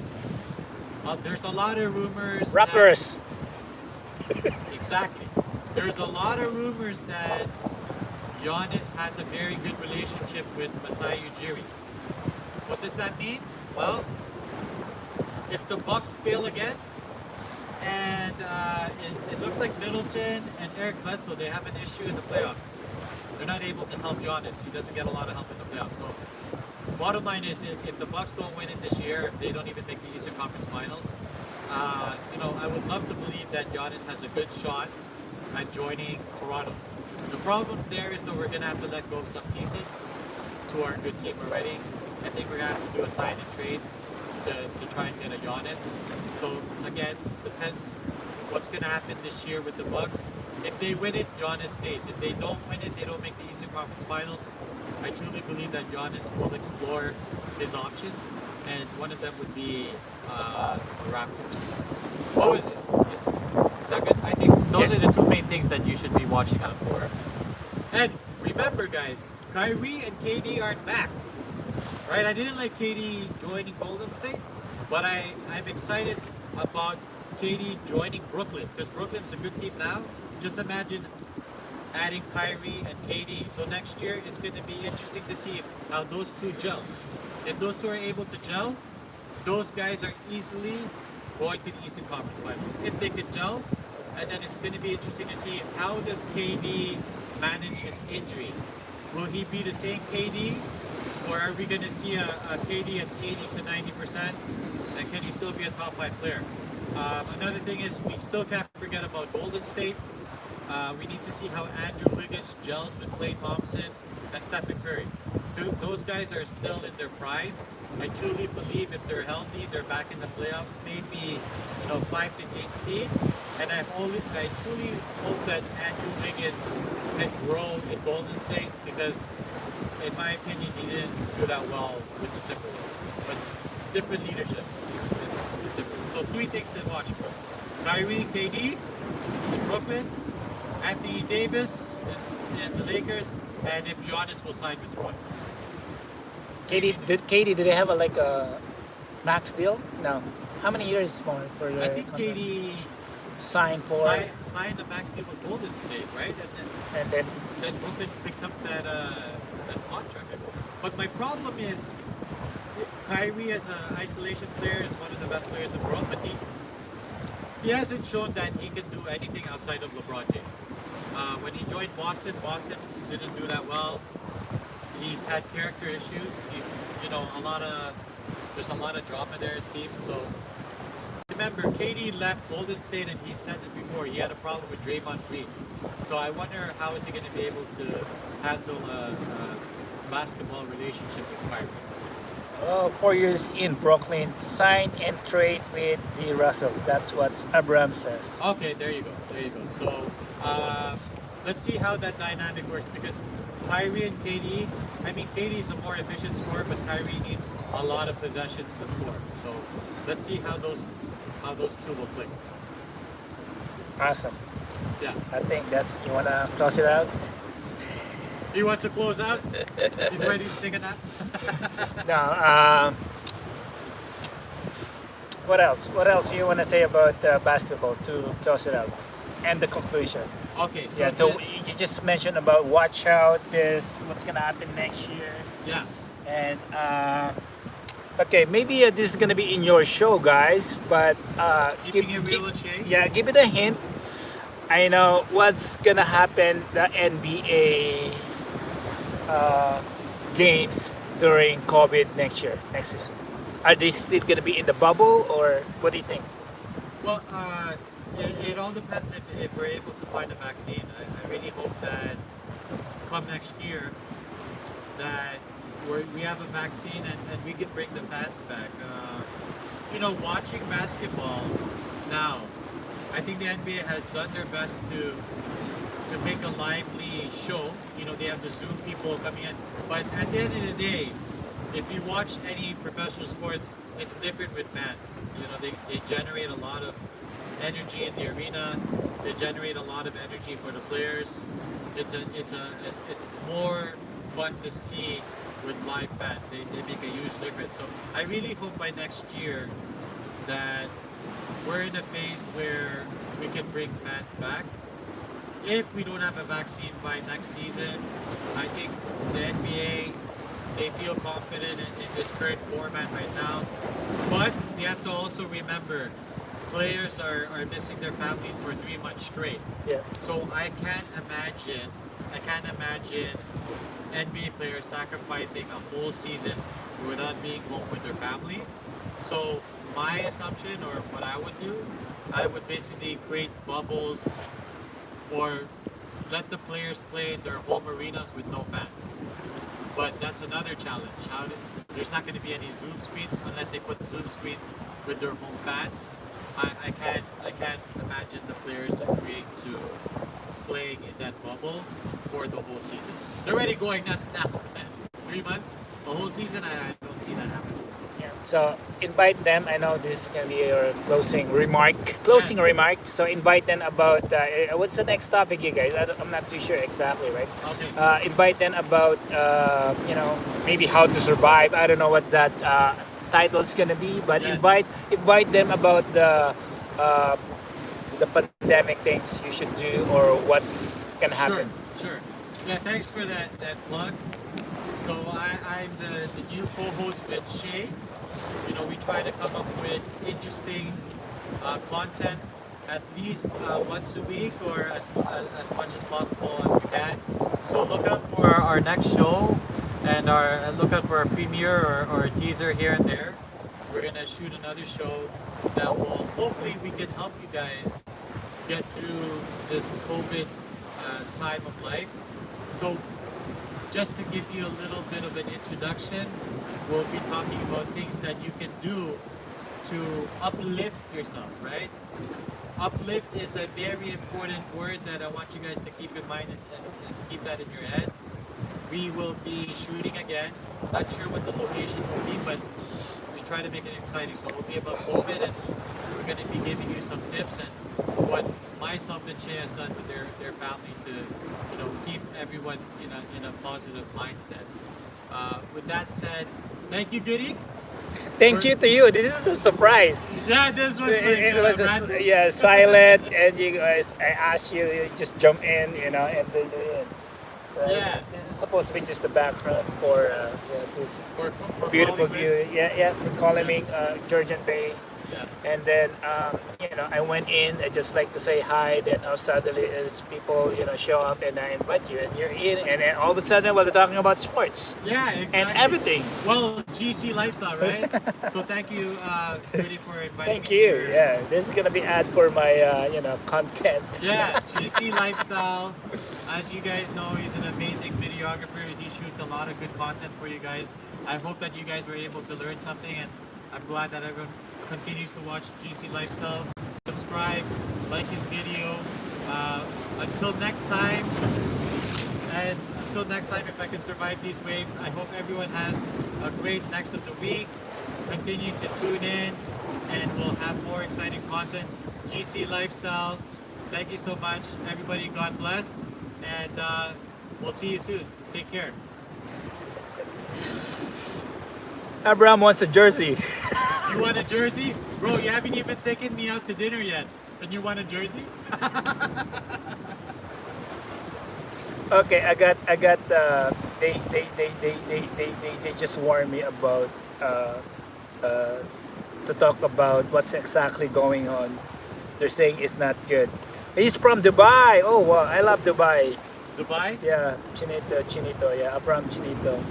There's a lot of rumors. Raptors. Exactly. There's a lot of rumors that Giannis has a very good relationship with Masai Ujiri. What does that mean? Well, if the Bucks fail again, and it looks like Middleton and Eric Bledsoe, they have an issue in the playoffs. They're not able to help Giannis. He doesn't get a lot of help in the playoffs. So, bottom line is, if the Bucks don't win it this year, if they don't even make the Eastern Conference Finals, I would love to believe that Giannis has a good shot at joining Toronto. The problem there is that we're going to have to let go of some pieces to our good team already. I think we're going to have to do a sign and trade to try and get a Giannis. So again, depends what's going to happen this year with the Bucks. If they win it, Giannis stays. If they don't win it, they don't make the Eastern Conference Finals. I truly believe that Giannis will explore his options, and one of them would be the Raptors. What was it? Is that good? I think those are the two main things that you should be watching out for. And remember, guys, Kyrie and KD aren't back. Right? I didn't like KD joining Golden State, but I'm excited about KD joining Brooklyn, because Brooklyn's a good team now. Just imagine adding Kyrie and KD. So next year, it's going to be interesting to see how those two gel. If those two are able to gel, those guys are easily going to the Eastern Conference Finals. If they can gel, and then it's going to be interesting to see how does KD manage his injury. Will he be the same KD, or are we going to see a KD at 80 to 90%? And can he still be a top 5 player? Another thing is, we still can't forget about Golden State. We need to see how Andrew Wiggins gels with Klay Thompson and Stephen Curry. Those guys are still in their prime. I truly believe if they're healthy, they're back in the playoffs, maybe 5 to 8 seed. And I truly hope that Andrew Wiggins can grow in Golden State, because in my opinion, he didn't do that well with the Timberwolves. But different leadership. So 3 things to watch for: Kyrie, KD in Brooklyn, Anthony Davis and the Lakers, and if Giannis will sign with Toronto. Katie, did they have a max deal? No. How many years more for the I think contract? KD Signed for signed a max deal with Golden State, right? and then Then Brooklyn picked up that contract. But my problem is, Kyrie as an isolation player is one of the best players in the world, but he hasn't shown that he can do anything outside of LeBron James. When he joined Boston didn't do that well. He's had character issues. He's, a lot of There's a lot of drama there, it seems. So remember, KD left Golden State, and he said this before. He had a problem with Draymond Green. So I wonder how is he going to be able to handle a basketball relationship with Kyrie. Oh, 4 years in Brooklyn, sign and trade with the Russell. That's what Abraham says. Okay, there you go. There you go. So let's see how that dynamic works because Kyrie and KD, I mean, KD is a more efficient scorer, but Kyrie needs a lot of possessions to score. So let's see how those two will click. Awesome. Yeah. I think that's, you want to close it out? He wants to close out. He's ready to take a nap. No. What else? What else do you want to say about basketball to close it out? And the conclusion. Okay. So Yeah, so you just mentioned about watch out this, what's going to happen next year. yeah. And okay, maybe this is gonna be in your show, guys. But Keeping it real with Shay. yeah, give it a hint. I know what's gonna happen the NBA games during COVID next year, next season. Are they still gonna be in the bubble, or what do you think? Well, it all depends if we're able to find a vaccine. I really hope that come next year that we have a vaccine and we can bring the fans back. Watching basketball now, I think the NBA has done their best to make a lively show. They have the Zoom people coming in, but at the end of the day, if you watch any professional sports, it's different with fans. They generate a lot of energy in the arena. They generate a lot of energy for the players. It's more fun to see with live fans. They make a huge difference. So I really hope by next year that we're in a phase where we can bring fans back. If we don't have a vaccine by next season, I think the NBA, they feel confident in this current format right now. But you have to also remember, players are missing their families for 3 months straight. Yeah. So I can't imagine NBA players sacrificing a whole season without being home with their family. So my assumption, or what I would do, I would basically create bubbles or let the players play in their home arenas with no fans. But that's another challenge. There's not going to be any Zoom screens unless they put Zoom screens with their home fans. I can't imagine the players agreeing to playing in that bubble for the whole season. They're already going nuts now. 3 months, the whole season, I don't see that happening. Yeah. So invite them. I know this is gonna be your closing remark. Closing Yes. remark. So invite them about what's the next topic, you guys? I'm not too sure exactly, right? Okay. Invite them about maybe how to survive. I don't know what that title is gonna be, but Yes. invite them about the pandemic things you should do or what's gonna happen. Sure. Yeah, thanks for that plug. So I'm the new co-host with Shay. We try to come up with interesting content at least once a week or as much as possible as we can. So look out for our next show and look out for a premiere or a teaser here and there. We're gonna shoot another show that will hopefully we can help you guys get through this COVID time of life. So just to give you a little bit of an introduction, we'll be talking about things that you can do to uplift yourself, right? Uplift is a very important word that I want you guys to keep in mind and keep that in your head. We will be shooting again. Not sure what the location will be, but we try to make it exciting. So it will be about COVID, and we're going to be giving you some tips and what myself and Shay has done with their family to keep everyone in a positive mindset. With that said, thank you, Goody. Thank you to you. This is a surprise. Yeah, this was It was silent, and you guys. I asked you, you just jump in, and then Yeah. This is supposed to be just the background for this for beautiful calling view. Yeah, for calling me Georgian Bay Yeah. And then, you know, I went in. I just like to say hi. Then suddenly, as people, you know, show up and I invite you, and you're in. And then all of a sudden, well, they're talking about sports Yeah, and exactly. everything. Well, GC lifestyle, right? So thank you, Goody, for inviting Thank me to you. your. Yeah, this is gonna be ad for my, you know, content. Yeah, GC Lifestyle. As you guys know, he's an amazing videographer. He shoots a lot of good content for you guys. I hope that you guys were able to learn something, and I'm glad that everyone continues to watch GC Lifestyle. Subscribe, like his video. Until next time, and until next time, if I can survive these waves, I hope everyone has a great next of the week. Continue to tune in, and we'll have more exciting content. GC Lifestyle. Thank you so much, everybody. God bless, and we'll see you soon. Take care. Abraham wants a jersey. You want a jersey? Bro, you haven't even taken me out to dinner yet. And you want a jersey? Okay, I got. They just warned me about uh, to talk about what's exactly going on. They're saying it's not good. He's from Dubai. Oh wow, I love Dubai. Dubai? Yeah, Chinito. Yeah, Abraham Chinito.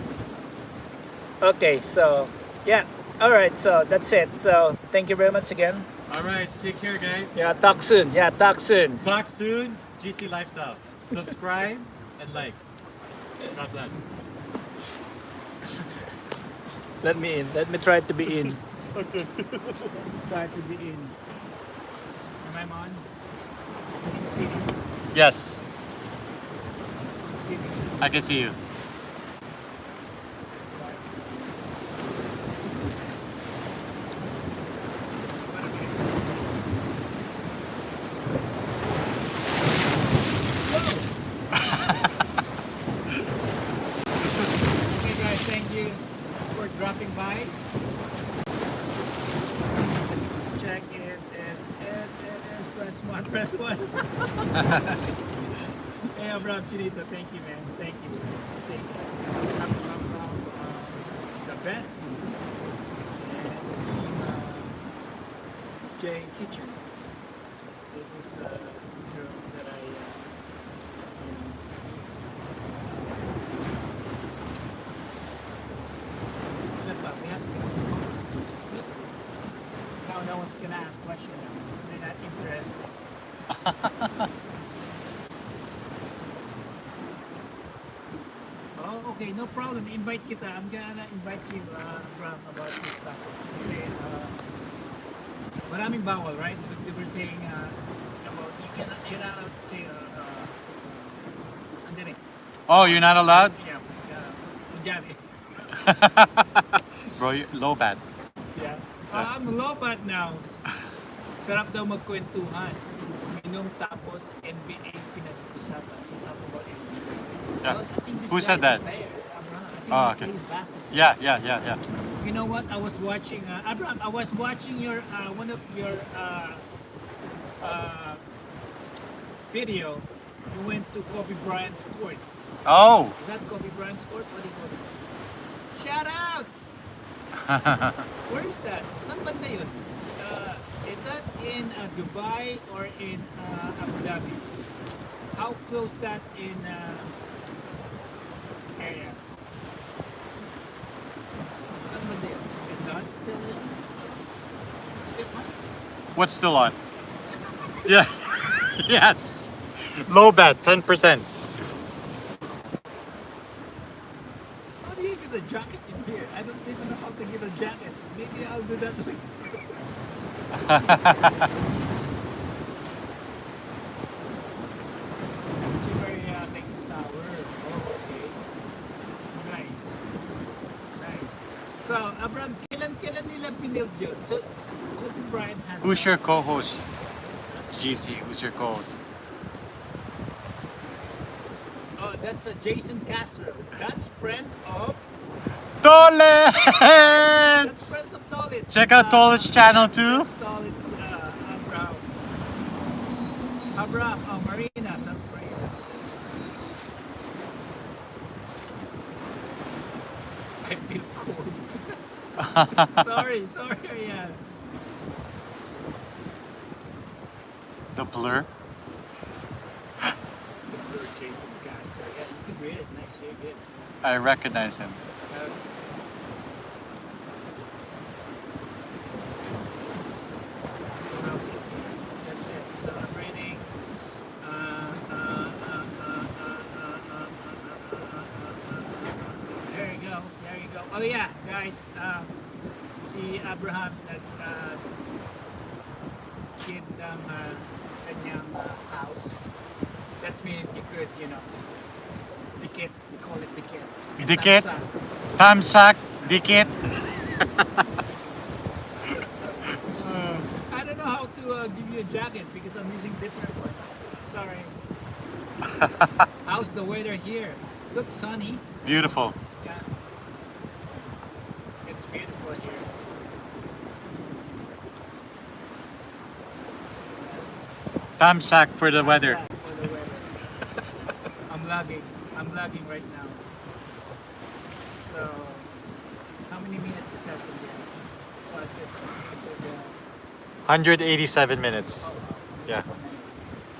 Okay, so yeah, all right. So that's it. So thank you very much again. All right, take care, guys. Yeah, talk soon. Yeah, talk soon. Talk soon. GC Lifestyle. Subscribe and like. God bless. Let me in. Let me try to be in. Okay. Try to be in. Am I on? Can you see me? Yes, See me? I can see you. Okay, guys, thank you for dropping by. Check it and press one. Hey, Abraham Chinito, thank you, man. Thank you. Thank you. I'm from the best and Jay Kitchen. This is the girl that I we have 6 minutes. Now no one's gonna ask questions. They're not interested. Oh, okay, no problem. Invite kita. I'm gonna invite you, Bram, about this stuff. Kasi, maraming bawal, right? They were saying about you're not allowed to say, andun eh. Oh, you're not allowed? Yeah, Punjabi. Bro, you're low bad. Yeah. I'm low bat now. Sarap daw magkwentuhan. Minum tapos NBA pinag-usapan. So talk about NBA. Yeah. Well, I think this Who guy said is that? a player, Abraham. I think Oh, he okay. plays basketball. Yeah. You know what? I was watching Abraham. I was watching your one of your video. You went to Kobe Bryant's court. Oh. Is that Kobe Bryant's court? What do you call it? Shout out! Where is that? Saan banda yun? Is that in Dubai or in Abu Dhabi? How close that in area? Saan banda yun? Is that still on? What's still on? Yeah. Yes. Low bet, 10%. How do you get a jacket in here? I don't even know how to get a jacket. Maybe I'll do that later. Very next tower. Oh, okay. Nice. Nice. So, Abraham, kailan nila pinild yun? So, Kobe Bryant has... Who's your co-host? GC, who's your co-host? Oh, that's Jason Castro. That's friend of... Tollets! That's friend of Tollets. Check out Tollets channel too. That's Tollets, Abraham. Abraham, oh, Marina. San Marina. I feel cold. sorry, yeah. The blur. We're chasing Castro. Yeah, you can read it. Nice. You're good. I recognize him. That's it. Celebrating. There you go. There you go. Oh yeah, guys. Si Abraham give them kanyang house. That's mean you could, dikit. We call it dikit. Dikit. Tamsa. Tamsak. Dikit. I don't know how to give you a jacket because I'm using different one. Sorry. How's the weather here? Looks sunny. Beautiful. Yeah. It's beautiful here. Tamsak for the weather. For the weather. I'm lagging. I'm lagging right now. So, how many minutes is session there? So I could, 187 minutes. Yeah.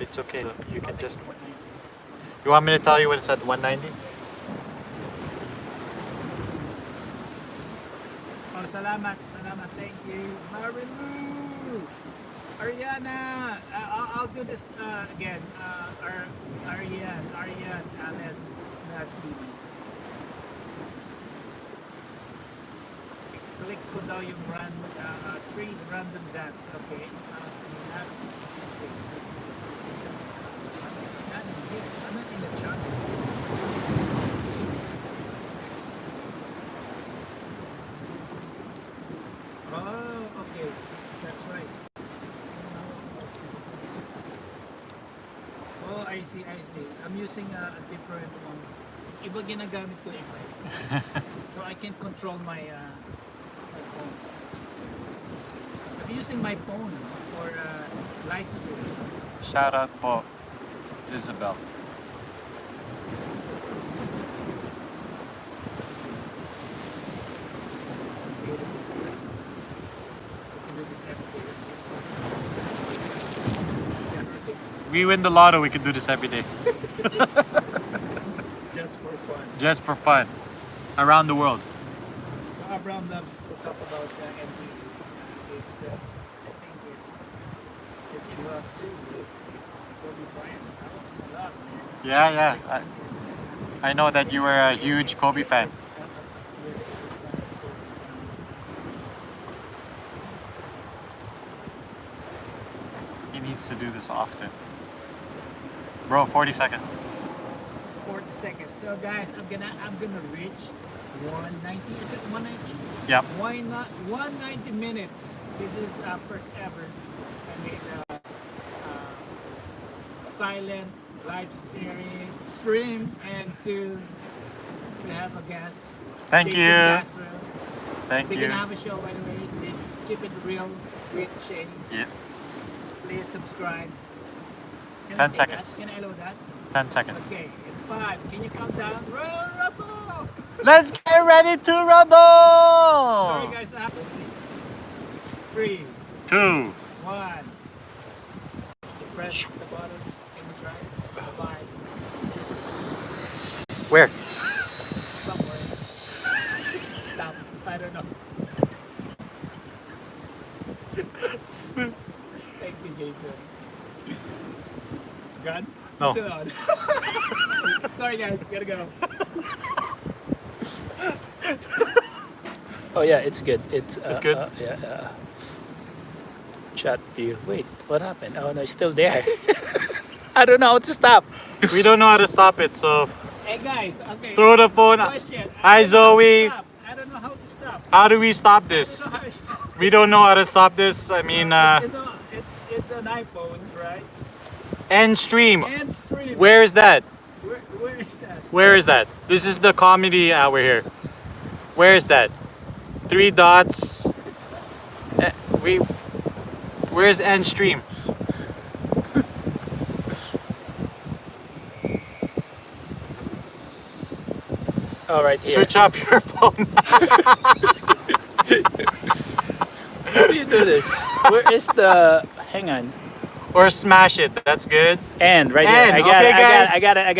It's okay. You can just. You want me to tell you when it's at 190? Oh, salamat. Salamat. Thank you. Marilu. Ariana. I'll do this again. Ariane LS TV. Click ko daw yung three random dance. Okay. Not here. I'm not in the channel. Oh, okay. That's right. Oh, I see. I'm using a different one. Iba ginagamit ko iba. So I can control my phone. I'm using my phone for live stream. Shout out po, Isabel. We win the lotto, we can do this every day. Just for fun. Just for fun. Around the world. So Abraham loves to talk about NBA. It's, I think it's in love too with Kobe Bryant. I was in love, man. Yeah. I know that you were a huge Kobe fan. He needs to do this often. Bro, 40 seconds. 40 seconds. So guys, I'm gonna reach 190. Is it 190? Yep. Why not 190 minutes? This is first ever. I made silent live stream and to have a guest. Thank Jason you. Castro. Thank We're you. gonna have a show, by the way. We keep it real with Shane. Yeah. Please subscribe. Can 10 I say seconds. That? Can I allow that? 10 seconds. Okay, in 5. Can you come down? Roll, rumble! Let's get ready to Sorry rumble! guys, 3, 2. 1. Press the button. Can you try? Bye. Where? Somewhere. Stop. I don't know. Thank you, Jason. Gone? No. Still on. Sorry guys, gotta go. Oh yeah, it's good. It's good? Yeah. Chat view. Wait, what happened? Oh no, it's still there. I don't know how to stop. We don't know how to stop it, so Hey guys, okay. throw the phone. Question. Hi, I don't know how to Zoe. stop. I don't know how to stop. How do we stop I this? don't know how to stop. We don't know how to stop this. I mean, It's an iPhone, right? end stream. And stream. Where is that? Where is that? Where is that? This is the comedy hour here. Where is that? 3 dots. Where's end stream? All right, here. Switch off your phone. How do you do this? Where is the? Hang on. or smash it. That's good. And right And, here, I got okay, it. I got guys. it. I got it. I got it.